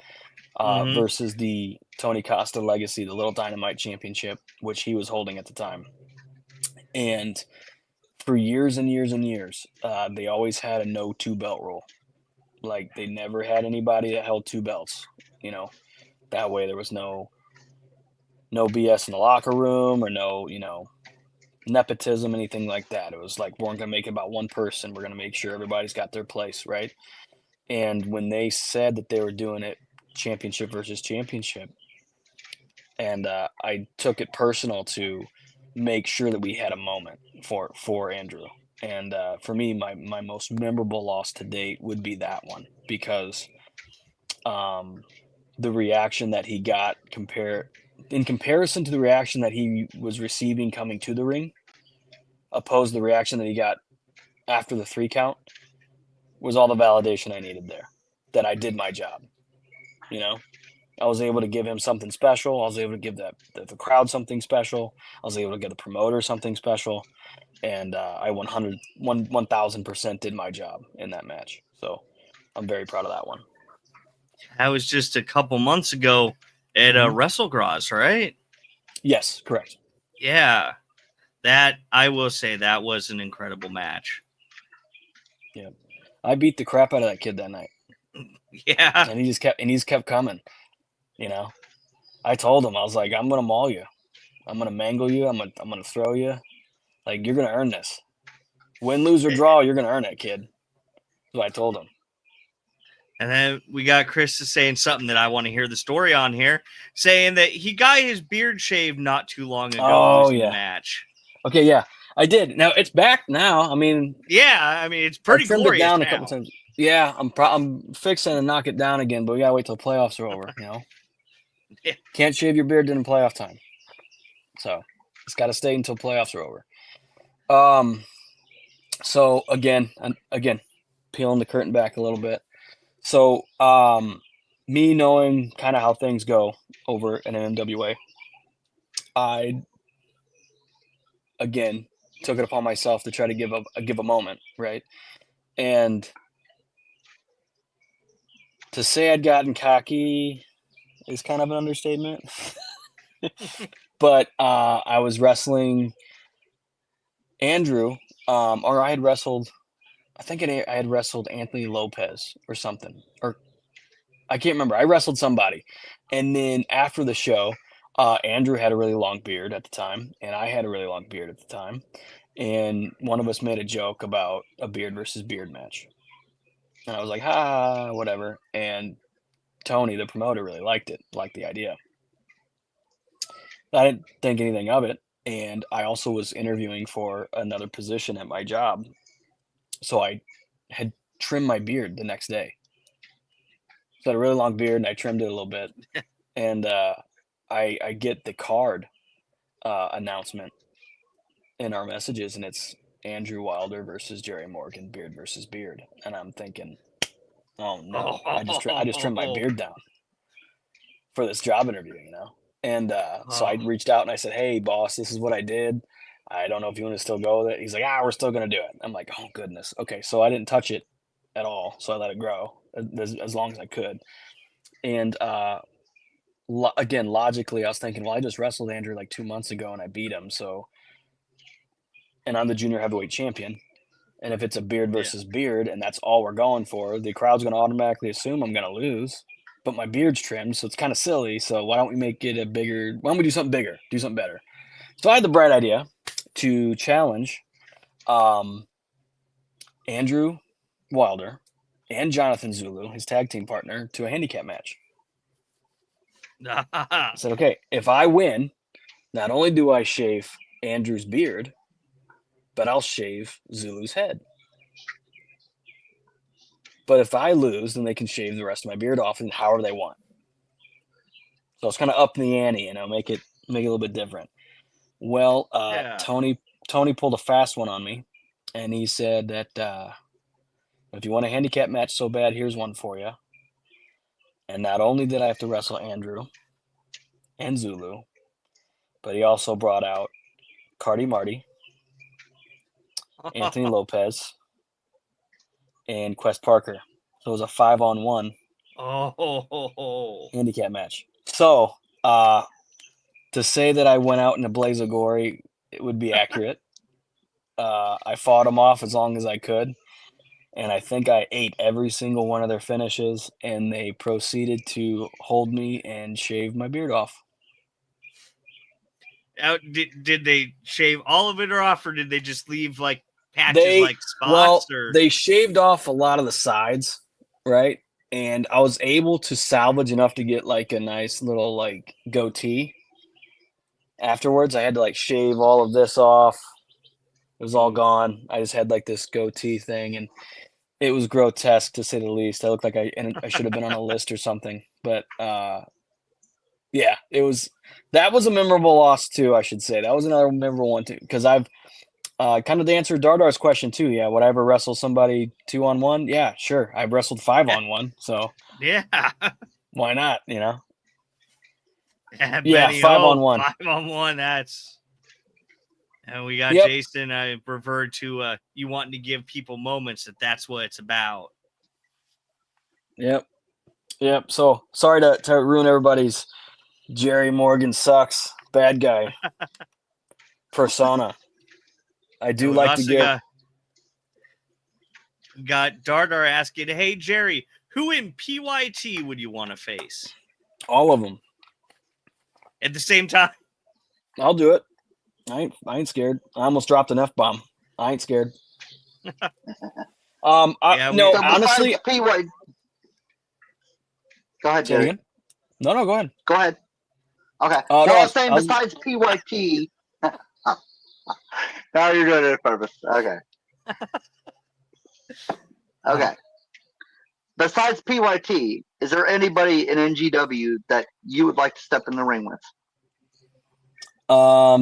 versus the Tony Costa Legacy, the Little Dynamite Championship, which he was holding at the time. And for years and years and years, they always had a no two belt rule. Like they never had anybody that held two belts, that way there was no BS in the locker room or no, nepotism, anything like that. It was like, we're going to make it about one person. We're going to make sure everybody's got their place, right? And when they said that they were doing it championship versus championship, and I took it personal to make sure that we had a moment for Andrew. And for me, my most memorable loss to date would be that one, because the reaction that he got in comparison to the reaction that he was receiving coming to the ring, opposed to the reaction that he got after the 3 count, was all the validation I needed there, that I did my job. I was able to give him something special. I was able to give the crowd something special. I was able to give the promoter something special. And I 1,000% did my job in that match. So I'm very proud of that one. That was just a couple months ago at WrestleGroz, right? Yes, correct. Yeah. That, I will say, that was an incredible match. Yeah. I beat the crap out of that kid that night. Yeah. And he just kept coming. I told him, I was like, I'm gonna maul you. I'm gonna mangle you. I'm gonna throw you. Like, you're gonna earn this. Win, lose, or draw, you're gonna earn it, kid. That's what I told him. And then we got Chris saying something that I want to hear the story on here, saying that he got his beard shaved not too long ago losing the match. Okay, yeah, I did. Now it's back now. I mean, it's pretty trimmed glorious it down now. a couple times. Yeah, I'm fixing to knock it down again, but we gotta wait till the playoffs are over. Yeah. Can't shave your beard during playoff time, so it's got to stay until playoffs are over. So again, peeling the curtain back a little bit. So, me knowing kind of how things go over in NWA, I again took it upon myself to try to give a moment, right? And to say I'd gotten cocky is kind of an understatement. But I was wrestling Andrew, or I had wrestled. I think I had wrestled Anthony Lopez or something, or I can't remember. I wrestled somebody, and then after the show, Andrew had a really long beard at the time, and I had a really long beard at the time, and one of us made a joke about a beard versus beard match, and I was like, "Ha, whatever." And Tony, the promoter, really liked the idea. I didn't think anything of it, and I also was interviewing for another position at my job, so I had trimmed my beard the next day. So I had a really long beard, and I trimmed it a little bit, and I get the card announcement, in our messages, and it's Andrew Wilder versus Jerry Morgan, beard versus beard, and I'm thinking, oh no, I just trimmed my beard down for this job interview, And so I reached out and I said, hey, boss, this is what I did. I don't know if you want to still go with it. He's like, we're still going to do it. I'm like, oh, goodness. Okay, so I didn't touch it at all. So I let it grow as long as I could. And again, logically, I was thinking, well, I just wrestled Andrew like 2 months ago and I beat him. So, and I'm the junior heavyweight champion. And if it's a beard versus beard and that's all we're going for, the crowd's going to automatically assume I'm going to lose. But my beard's trimmed, so it's kind of silly. So why don't we make it why don't we do something bigger, do something better? So I had the bright idea to challenge Andrew Wilder and Jonathan Zulu, his tag team partner, to a handicap match. I said, okay, if I win, not only do I shave Andrew's beard, but I'll shave Zulu's head. But if I lose, then they can shave the rest of my beard off and however they want. So it's kind of up the ante, make it a little bit different. Well, Tony pulled a fast one on me, and he said that if you want a handicap match so bad, here's one for you. And not only did I have to wrestle Andrew and Zulu, but he also brought out Cardi Marty, Anthony Lopez, and Quest Parker. So it was a 5-on-1 handicap match. So to say that I went out in a blaze of glory, it would be accurate. I fought them off as long as I could, and I think I ate every single one of their finishes, and they proceeded to hold me and shave my beard off. Did they shave all of it off, or did they just leave like patches, like spots? They shaved off a lot of the sides, right? And I was able to salvage enough to get like a nice little like goatee. Afterwards, I had to like shave all of this off. It was all gone. I just had like this goatee thing, and it was grotesque to say the least. I looked like I should have been on a list or something. But yeah, that was a memorable loss too, I should say. That was another memorable one too, because I've kind of to answer Dardar's question too. Yeah, would I ever wrestle somebody 2-on-1? Yeah, sure. I've wrestled 5-on-1, so yeah, why not? Yeah, 5-on-1. 5-on-1. That's, and we got Jason. I referred to you wanting to give people moments. That's what it's about. Yep. So sorry to ruin everybody's Jerry Morgan sucks bad guy persona. I do like to give. Got Dardar asking, "Hey Jerry, who in PYT would you want to face?" All of them at the same time. I'll do it. I ain't scared. I almost dropped an F-bomb. I ain't scared. Honestly, PYT. Go ahead, Jerry. No, go ahead. Go ahead. Okay. I was saying besides PYT. Now you're doing it on purpose. Okay. Okay. Besides PYT, is there anybody in NGW that you would like to step in the ring with?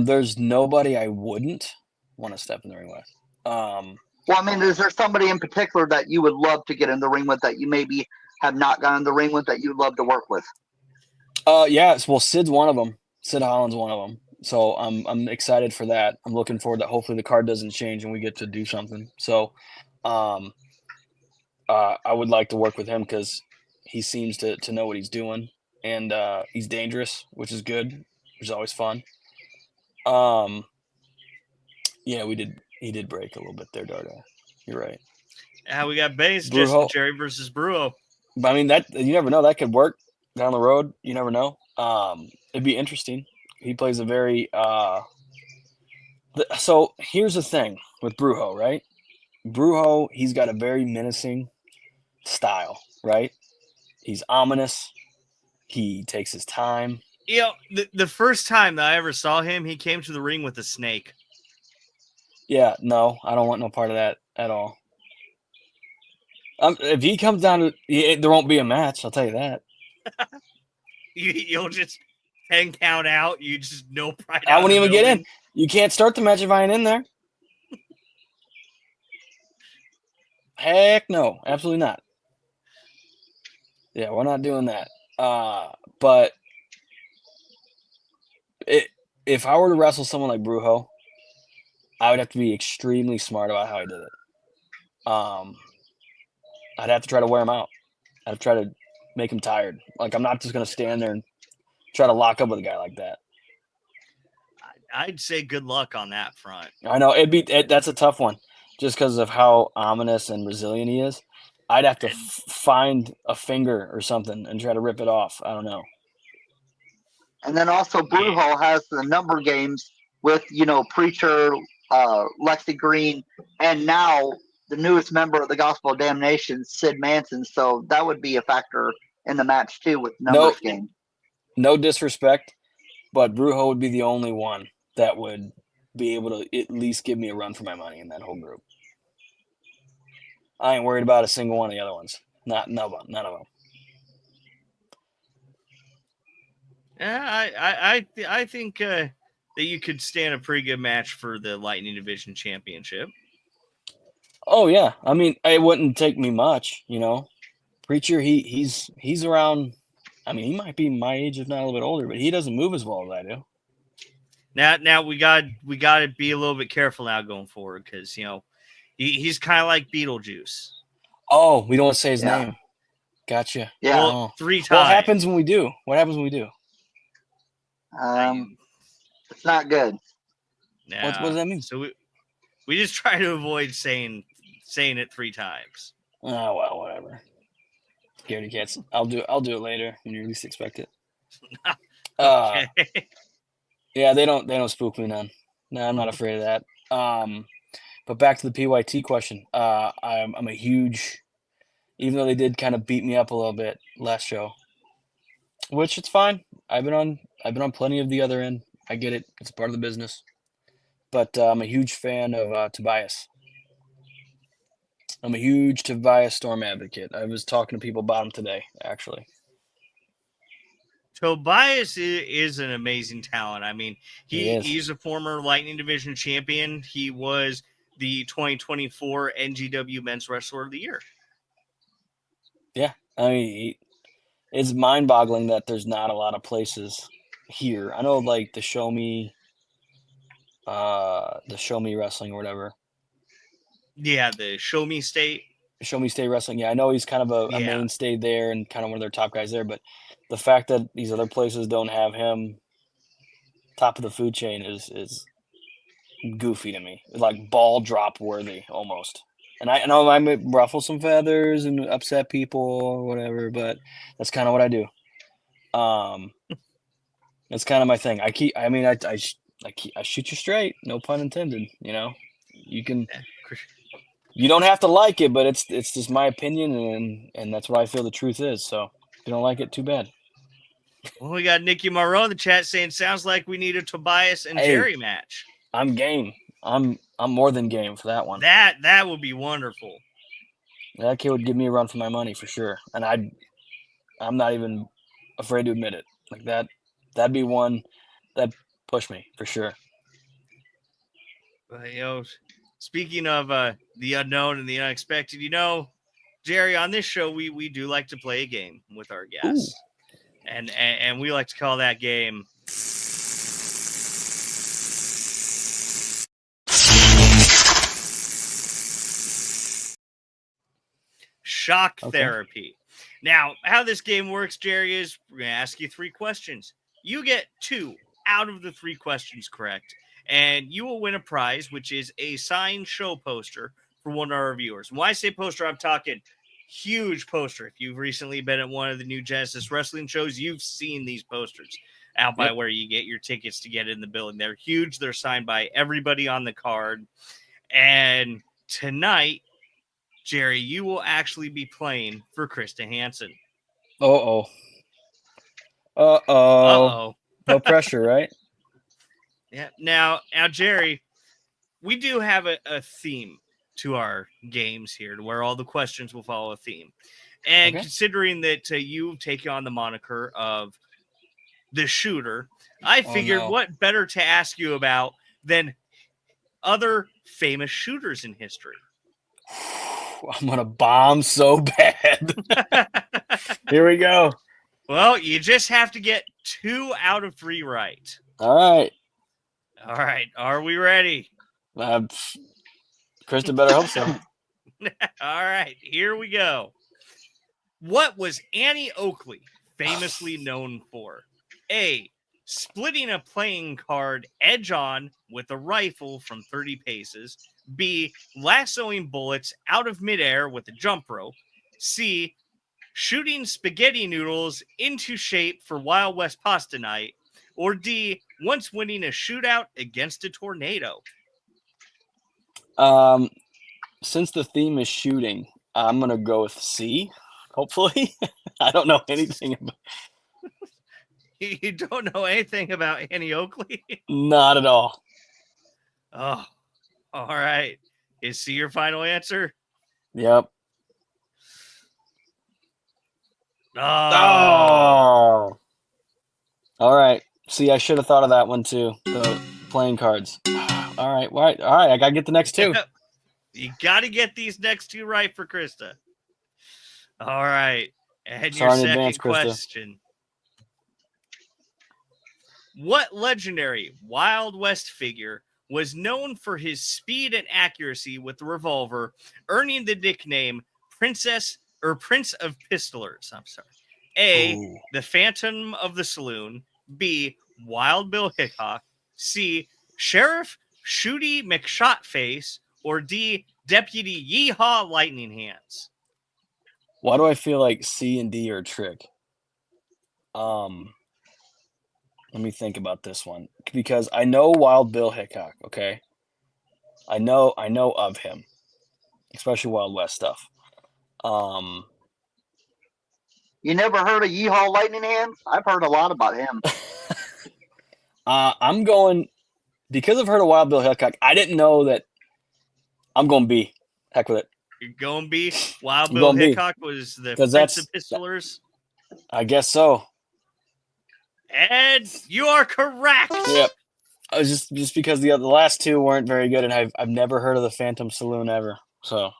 There's nobody I wouldn't want to step in the ring with. Well, I mean, is there somebody in particular that you would love to get in the ring with that you maybe have not gotten in the ring with that you'd love to work with? Yes. Well, Sid's one of them. Sid Holland's one of them. So I'm excited for that. I'm looking forward to hopefully the card doesn't change and we get to do something. So, I would like to work with him because he seems to know what he's doing, and he's dangerous, which is good, which is always fun. Yeah, he did break a little bit there, Darda. You're right. We got Benny suggesting Jerry versus Brujo. But I mean, that you never know. That could work down the road. You never know. It'd be interesting. He plays a very so here's the thing with Brujo, right? Brujo, he's got a very menacing style, right? He's ominous. He takes his time. The first time that I ever saw him, he came to the ring with a snake. Yeah, no, I don't want no part of that at all. If he comes down to, there won't be a match. I'll tell you that. You'll just 10 count out. You just no pride. I won't even get in. You can't start the match if I ain't in there. Heck no, absolutely not. Yeah, we're not doing that. But if I were to wrestle someone like Brujo, I would have to be extremely smart about how I did it. I'd have to try to wear him out. I'd try to make him tired. Like, I'm not just going to stand there and try to lock up with a guy like that. I'd say good luck on that front. I know that's a tough one, just because of how ominous and resilient he is. I'd have to find a finger or something and try to rip it off. I don't know. And then also Brujo has the number games with, Preacher, Lexi Green, and now the newest member of the Gospel of Damnation, Sid Manson. So that would be a factor in the match too with numbers game. No disrespect, but Brujo would be the only one that would be able to at least give me a run for my money in that whole group. I ain't worried about a single one of the other ones. None of them. Yeah, I think that you could stand a pretty good match for the Lightning Division Championship. Oh yeah, I mean, it wouldn't take me much, Preacher, he's around. I mean, he might be my age, if not a little bit older, but he doesn't move as well as I do. Now we got to be a little bit careful now going forward because he's kind of like Beetlejuice. Oh, we don't want to say his name. Gotcha. Yeah. Well, 3 times. What happens when we do? It's not good. Nah, what does that mean? So we just try to avoid saying it 3 times. Oh well, whatever. Scaredy cats. I'll do it later when you least expect it. Okay. Yeah, they don't spook me none. No, I'm not afraid of that. But back to the PYT question. I'm a huge, even though they did kind of beat me up a little bit last show, which it's fine. I've been on plenty of the other end. I get it. It's part of the business. But I'm a huge fan of Tobias. I'm a huge Tobias Storm advocate. I was talking to people about him today, actually. Tobias is an amazing talent. I mean, he's a former Lightning Division champion. He was the 2024 NGW Men's Wrestler of the Year. Yeah, I mean, it's mind-boggling that there's not a lot of places here. I know, like the Show Me Wrestling or whatever. Yeah, the Show Me State Wrestling. Yeah, I know he's kind of a mainstay there and kind of one of their top guys there, but the fact that these other places don't have him top of the food chain is goofy to me. It's like ball drop worthy almost. And I know I may ruffle some feathers and upset people or whatever, but that's kind of what I do. That's kind of my thing. I shoot you straight, no pun intended. You don't have to like it, but it's just my opinion, and that's what I feel the truth is. So if you don't like it, too bad. Well, we got Nikki Monroe in the chat saying, sounds like we need a Tobias and Jerry match. I'm game. I'm more than game for that one. That would be wonderful. That kid would give me a run for my money for sure, and I'm not even afraid to admit it. Like that'd be one that pushed me for sure. Speaking of the unknown and the unexpected, Jerry, on this show we do like to play a game with our guests. Ooh. And we like to call that game Shock Therapy. Now, how this game works, Jerry, is we're going to ask you 3 questions. You get 2 out of the 3 questions correct, and you will win a prize, which is a signed show poster for one of our viewers. When I say poster, I'm talking huge poster. If you've recently been at one of the new Genesis wrestling shows, you've seen these posters out by where you get your tickets to get in the building. They're huge. They're signed by everybody on the card. And tonight, Jerry, you will actually be playing for Krista Hansen. Uh-oh. No pressure, right? Yeah. Now, Jerry, we do have a theme to our games here, to where all the questions will follow a theme. And considering that you take on the moniker of the shooter, I figured what better to ask you about than other famous shooters in history? I'm gonna bomb so bad. Here we go. Well, you just have to get 2 out of 3 right. All right. All right, are we ready? Krista better hope so. All right, here we go. What was Annie Oakley famously known for? A. Splitting a playing card edge on with a rifle from 30 paces. B. Lassoing bullets out of midair with a jump rope. C. Shooting spaghetti noodles into shape for Wild West pasta night. Or D. Once winning a shootout against a tornado. Since the theme is shooting, I'm gonna go with C. Hopefully, I don't know anything about. You don't know anything about Annie Oakley? Not at all. Oh, all right. Is C your final answer? Yep. Oh. Oh. All right. See, I should have thought of that one too. The playing cards. All right. All right. All right. I gotta get the next 2. You got to get these next 2 right for Krista. All right. And Sorry your in second advance, Krista. question. What legendary Wild West figure was known for his speed and accuracy with the revolver, earning the nickname Prince of Pistolers? I'm sorry. A. Ooh. The Phantom of the Saloon. B. Wild Bill Hickok. C. Sheriff Shooty McShotface. Or D. Deputy Yeehaw Lightning Hands. Why do I feel like C and D are a trick? Let me think about this one because I know Wild Bill Hickok. Okay, I know of him, especially Wild West stuff. You never heard of Yeehaw Lightning Hands? I've heard a lot about him. I'm going because I've heard of Wild Bill Hickok. I didn't know that. I'm going B. Heck with it. You're going B. Wild I'm Bill going B. Hickok was the 'Cause Prince that's- of Pistolers. I guess so. And you are correct. Yep. I was just because the last 2 weren't very good, and I've never heard of the Phantom Saloon ever. So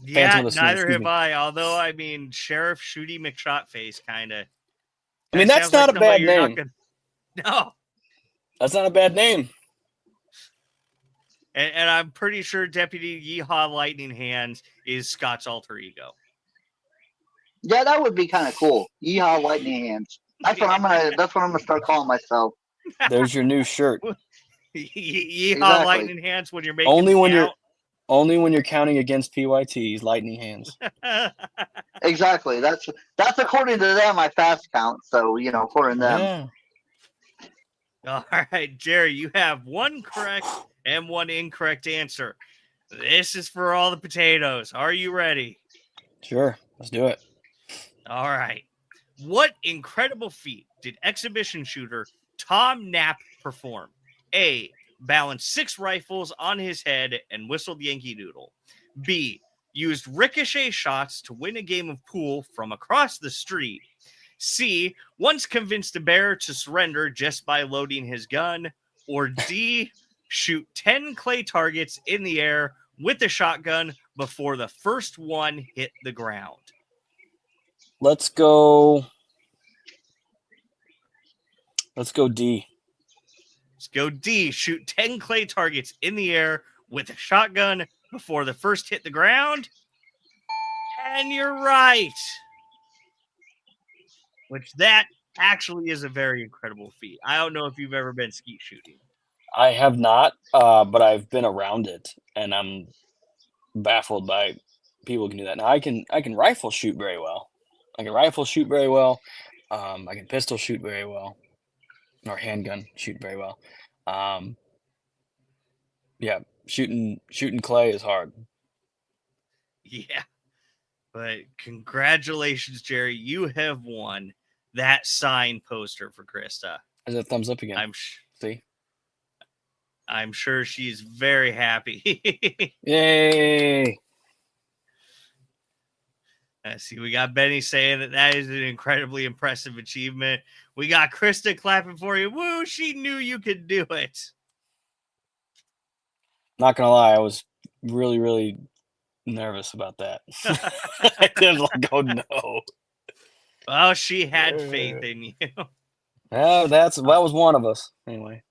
Yeah, Phantom of the Saloon, neither excuse have me. I. Although, I mean, Sheriff Shooty McShotface kind of. I mean, that's not a bad name. No. That's not a bad name. And I'm pretty sure Deputy Yeehaw Lightning Hands is Scott's alter ego. Yeah, that would be kind of cool. Yeehaw Lightning Hands. That's what I'm gonna start calling myself. There's your new shirt. Yeehaw Exactly. Lightning Hands when you're making Only when you're counting against PYT's Lightning Hands. Exactly. That's according to them. I fast count. So according to them. Yeah. All right, Jerry, you have 1 correct and 1 incorrect answer. This is for all the potatoes. Are you ready? Sure. Let's do it. All right. What incredible feat did exhibition shooter Tom Knapp perform? A. Balance 6 rifles on his head and whistled Yankee Doodle. B. Used ricochet shots to win a game of pool from across the street. C. Once convinced a bear to surrender just by loading his gun. Or D. Shoot 10 clay targets in the air with a shotgun before the first one hit the ground. Let's go D. Let's go D. Shoot 10 clay targets in the air with a shotgun before the first hit the ground. And you're right. Which that actually is a very incredible feat. I don't know if you've ever been skeet shooting. I have not, but I've been around it, and I'm baffled by people who can do that. Now I can rifle shoot very well. I can rifle shoot very well. I can pistol shoot very well, or handgun shoot very well. Yeah, shooting clay is hard. Yeah. But congratulations, Jerry. You have won that signed poster for Krista. Is that thumbs up again? See? I'm sure she's very happy. Yay! See, we got Benny saying that is an incredibly impressive achievement. We got Krista clapping for you. Woo, she knew you could do it. Not gonna lie, I was really, really nervous about that. I didn't like, oh no. Well, she had faith in you. That was one of us anyway.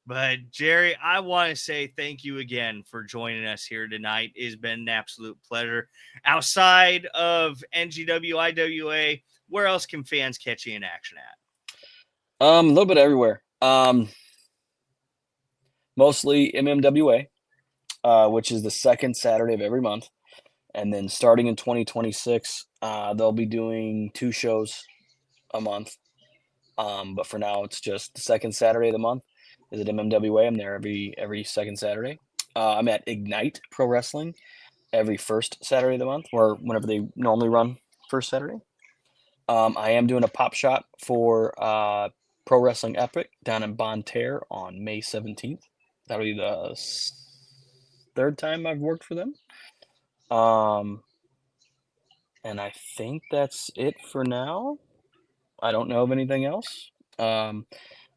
But Jerry, I want to say thank you again for joining us here tonight. It's been an absolute pleasure. Outside of NGW, IWA, where else can fans catch you in action at? A little bit everywhere. Mostly MMWA, which is the second Saturday of every month. And then starting in 2026, they'll be doing 2 shows a month. But for now, it's just the second Saturday of the month is at MMWA. I'm there every second Saturday. I'm at Ignite Pro Wrestling every first Saturday of the month, or whenever they normally run first Saturday. I am doing a pop shot for Pro Wrestling Epic down in Bonne Terre on May 17th. That'll be the 3rd time I've worked for them. And I think that's it for now. I don't know of anything else.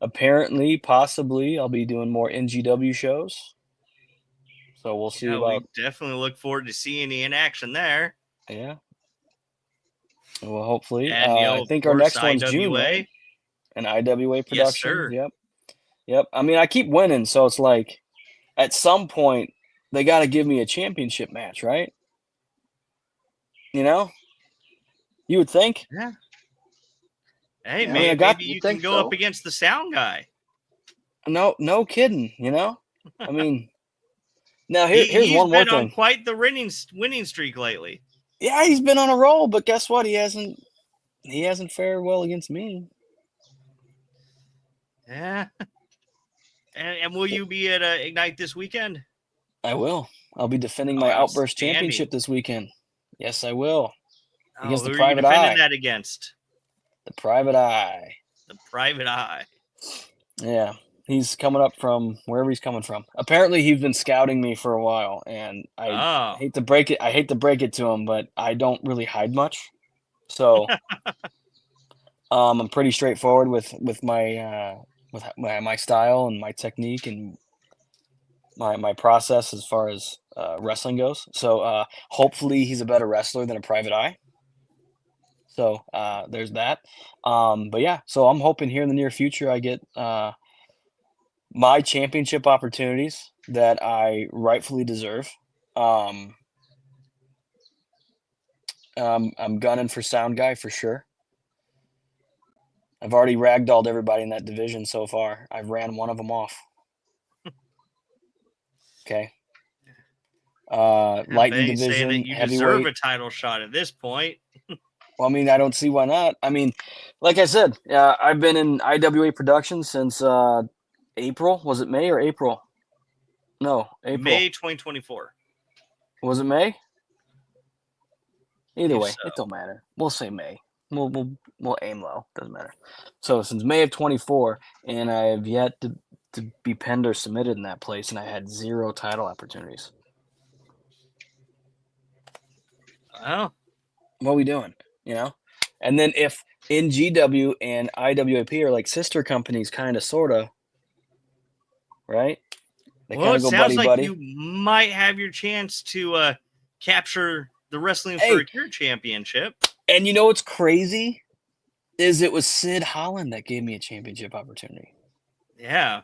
Apparently, possibly, I'll be doing more NGW shows. So we'll see about. We definitely look forward to seeing you in action there. Yeah. Well, hopefully. And, I think our next one's IWA. June, right? An IWA production. Yes, sir. Yep. I mean, I keep winning, so it's like, at some point, they got to give me a championship match, right? You know? You would think. Yeah. Hey, Yeah, maybe I you can go up against the sound guy. No kidding, you know? I mean, now here's he's one more been on thing. quite the winning streak lately. Yeah, he's been on a roll, but guess what? He hasn't fared well against me. Yeah. And will you be at Ignite this weekend? I will. I'll be defending my Outburst outstanding. Championship this weekend. Yes, I will. Against who the are you Private defending Eye. that against? The Private Eye. The Private Eye. Yeah, he's coming up from wherever he's coming from. Apparently, he's been scouting me for a while, and I hate to break it. I hate to break it to him, but I don't really hide much. So, I'm pretty straightforward with my style and my technique and my process as far as wrestling goes. So, hopefully, he's a better wrestler than a Private Eye. So there's that. But yeah, so I'm hoping here in the near future I get my championship opportunities that I rightfully deserve. I'm gunning for Sound Guy for sure. I've already ragdolled everybody in that division so far. I've ran one of them off. Okay. Lightning division, saying that you deserve a title shot at this point. Well, I mean, I don't see why not. I mean, like I said, I've been in IWA production since April. Was it May or April? No, April. May 2024. Was it May? Either way, so. it don't matter. We'll say May. We'll aim low. Doesn't matter. So since May of 24, and I have yet to be penned or submitted in that place, and I had 0 title opportunities. Oh. What are we doing? You know? And then if NGW and IWAP are like sister companies, kind of, sort of, right? They Well, it go sounds like buddy. you might have your chance to capture the Wrestling for a Cure Championship. And you know what's crazy? Is it was Sid Holland that gave me a championship opportunity. Yeah.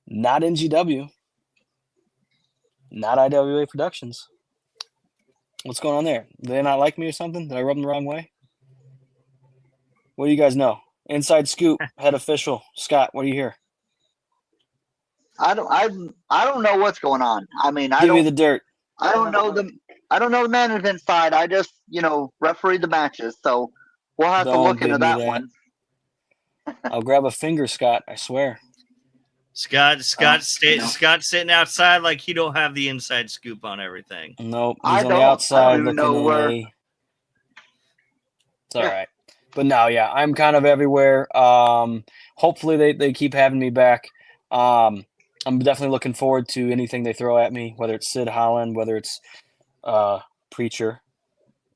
Not NGW. Not IWA Productions. What's going on there? Do they not like me or something? Did I rub them the wrong way? What do you guys know? Inside scoop, head official. Scott, what do you hear? I don't know what's going on. I mean, Give me the dirt. I don't know the management side. I just, referee the matches. So we'll have to look into that one. I'll grab a finger, Scott. I swear. Scott's sitting outside like he don't have the inside scoop on everything. Nope, he's on the outside looking in. It's all right. But no, yeah, I'm kind of everywhere. Hopefully they keep having me back. I'm definitely looking forward to anything they throw at me, whether it's Sid Holland, whether it's preacher,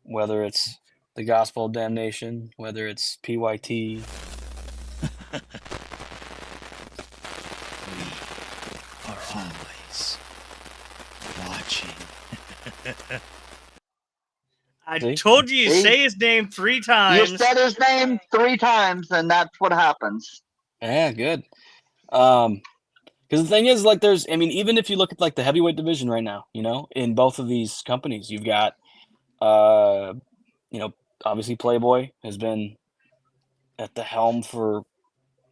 whether it's the Gospel of Damnation, whether it's PYT. Are always watching. I See? told you, See? say his name 3 You times. said his name 3 times, and that's what happens. Yeah, good. Because the thing is, like, even if you look at like the heavyweight division right now, in both of these companies, you've got, obviously Playboy has been at the helm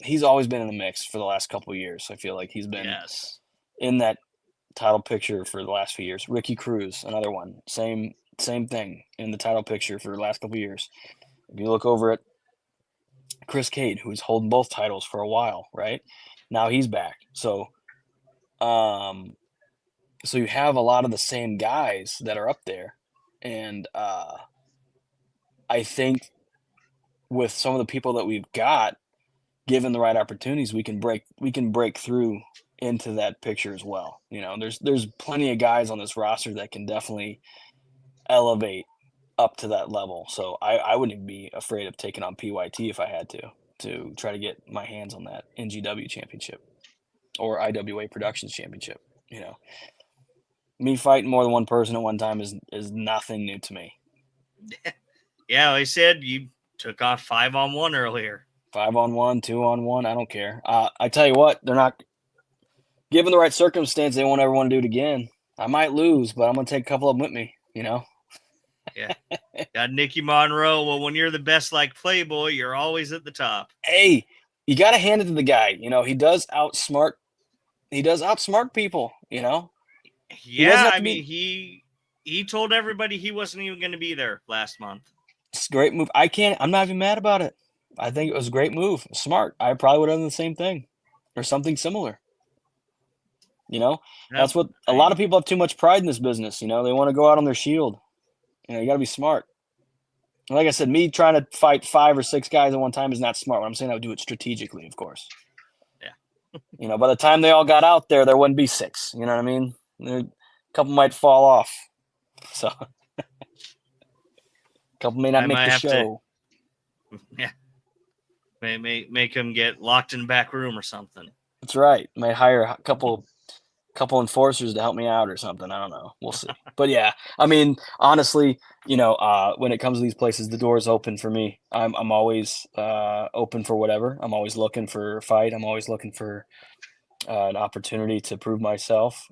he's always been in the mix for the last couple of years. I feel like he's been Yes. in that title picture for the last few years. Ricky Cruz, another one, same thing in the title picture for the last couple of years. If you look over at Chris Cade, who's holding both titles for a while, right? Now he's back. So you have a lot of the same guys that are up there. And I think with some of the people that we've got, given the right opportunities, we can break through into that picture as well. There's plenty of guys on this roster that can definitely elevate up to that level. So I wouldn't be afraid of taking on PYT if I had to try to get my hands on that NGW championship or IWA Productions championship. Me fighting more than one person at one time is nothing new to me. Yeah, I said you took off 5-on-1 earlier. 5-on-1, 2-on-1, I don't care. I tell you what, they're not given the right circumstance. They won't ever want to do it again. I might lose, but I'm gonna take a couple of them with me. Yeah. Got Nicky Monroe. Well, when you're the best like Playboy, you're always at the top. Hey, you got to hand it to the guy. He does outsmart people. Yeah, he told everybody he wasn't even going to be there last month. It's a great move. I'm not even mad about it. I think it was a great move. Smart. I probably would have done the same thing or something similar. That's what a lot of people have too much pride in this business. They want to go out on their shield. You got to be smart. Like I said, me trying to fight 5 or 6 guys at one time is not smart. What I'm saying, I would do it strategically, of course. Yeah. By the time they all got out there wouldn't be 6. You know what I mean? A couple might fall off. So a couple may not make the show. Yeah. Make them get locked in the back room or something. That's right. Might hire a couple enforcers to help me out or something. I don't know. We'll see. But yeah, honestly, when it comes to these places, the door is open for me. I'm always open for whatever. I'm always looking for a fight. I'm always looking for an opportunity to prove myself,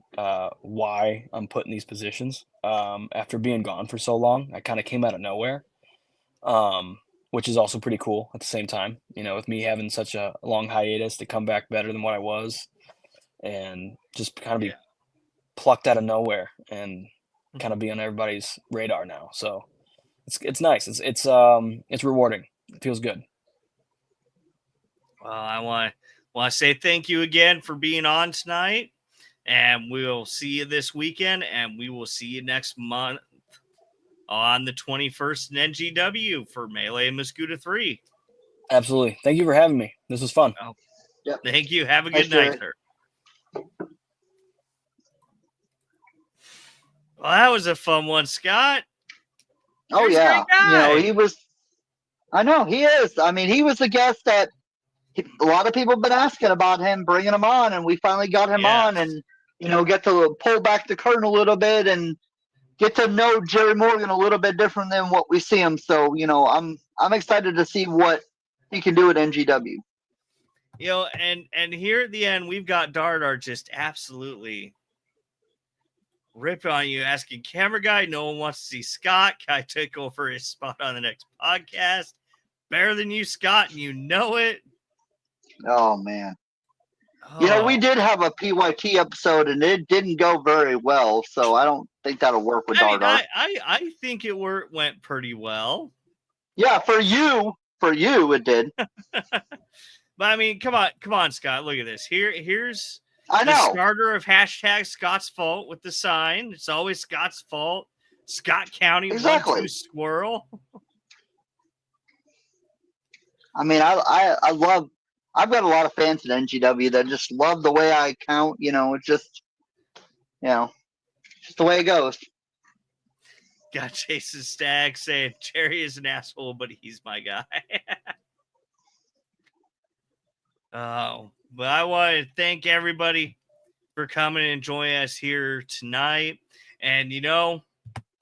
why I'm put in these positions. After being gone for so long, I kind of came out of nowhere, which is also pretty cool at the same time, with me having such a long hiatus to come back better than what I was and just kind of be plucked out of nowhere and kind of be on everybody's radar now. So it's nice. It's rewarding. It feels good. Well, I want to say thank you again for being on tonight, and we'll see you this weekend, and we will see you next month on the 21st in NGW for Melee and Muscuda 3. Absolutely. Thank you for having me. This was fun. Oh, yep. Thank you. Have a good night, sir. Well, that was a fun one, Scott. Oh, yeah. He was. I know, he is. He was a guest that a lot of people have been asking about him, bringing him on, and we finally got him on and, get to pull back the curtain a little bit and get to know Jerry Morgan a little bit different than what we see him. So, I'm excited to see what he can do at NGW. And here at the end, we've got Dardar just absolutely rip on you, asking camera guy, no one wants to see Scott. Guy took over his spot on the next podcast. Better than you, Scott, and you know it. Oh, man. We did have a PYT episode, and it didn't go very well, so I don't think that'll work with Dardar. I think it went pretty well. Yeah, for you it did. But come on, Scott. Look at this. Here's I know. The starter of hashtag Scott's fault with the sign. It's always Scott's fault. Scott County, exactly. 1-2 squirrel. I love. I've got a lot of fans at NGW that just love the way I count. It's just, just the way it goes. Got Jason Stagg saying Jerry is an asshole, but he's my guy. Oh, but I want to thank everybody for coming and joining us here tonight. And,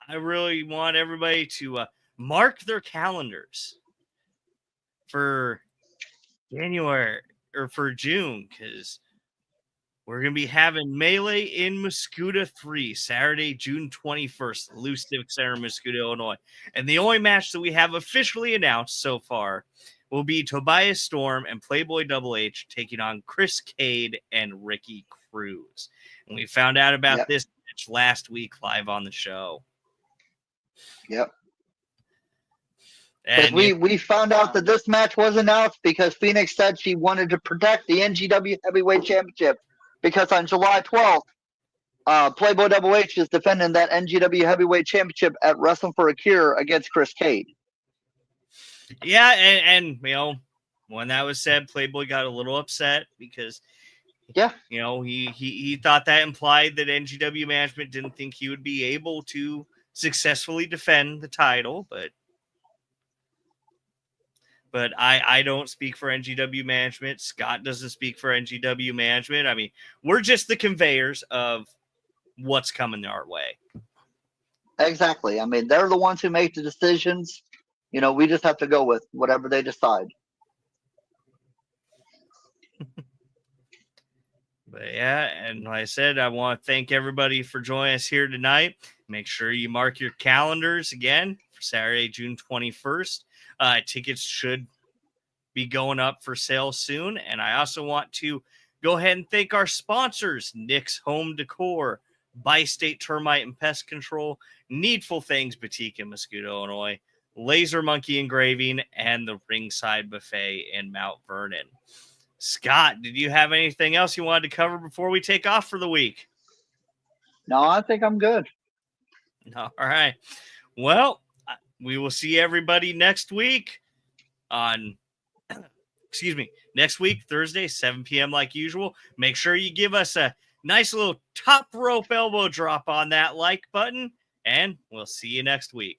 I really want everybody to mark their calendars for January or for June, because we're going to be having Melee in Muscuda 3, Saturday, June 21st, Lou Civic Center, Muscuda, Illinois. And the only match that we have officially announced so far will be Tobias Storm and Playboy Double H taking on Chris Cade and Ricky Cruz. And we found out about this match last week live on the show. Yep. And we found out that this match was announced because Phoenix said she wanted to protect the NGW Heavyweight Championship, because on July 12th, Playboy Double H is defending that NGW Heavyweight Championship at Wrestling for a Cure against Chris Cade. Yeah, and when that was said, Playboy got a little upset because he thought that implied that NGW management didn't think he would be able to successfully defend the title, but I don't speak for NGW management. Scott doesn't speak for NGW management. I mean, we're just the conveyors of what's coming our way. Exactly. I mean, they're the ones who make the decisions. We just have to go with whatever they decide. But yeah, and like I said, I want to thank everybody for joining us here tonight. Make sure you mark your calendars again for Saturday, June 21st. Tickets should be going up for sale soon. And I also want to go ahead and thank our sponsors, Nick's Home Decor, Bi-State Termite and Pest Control, Needful Things Boutique in Muscuda, Illinois, Laser Monkey Engraving, and the Ringside Buffet in Mount Vernon. Scott, did you have anything else you wanted to cover before we take off for the week? No, I think I'm good. All right. Well, we will see everybody next week next week, Thursday, 7 p.m. like usual. Make sure you give us a nice little top rope elbow drop on that like button, and we'll see you next week.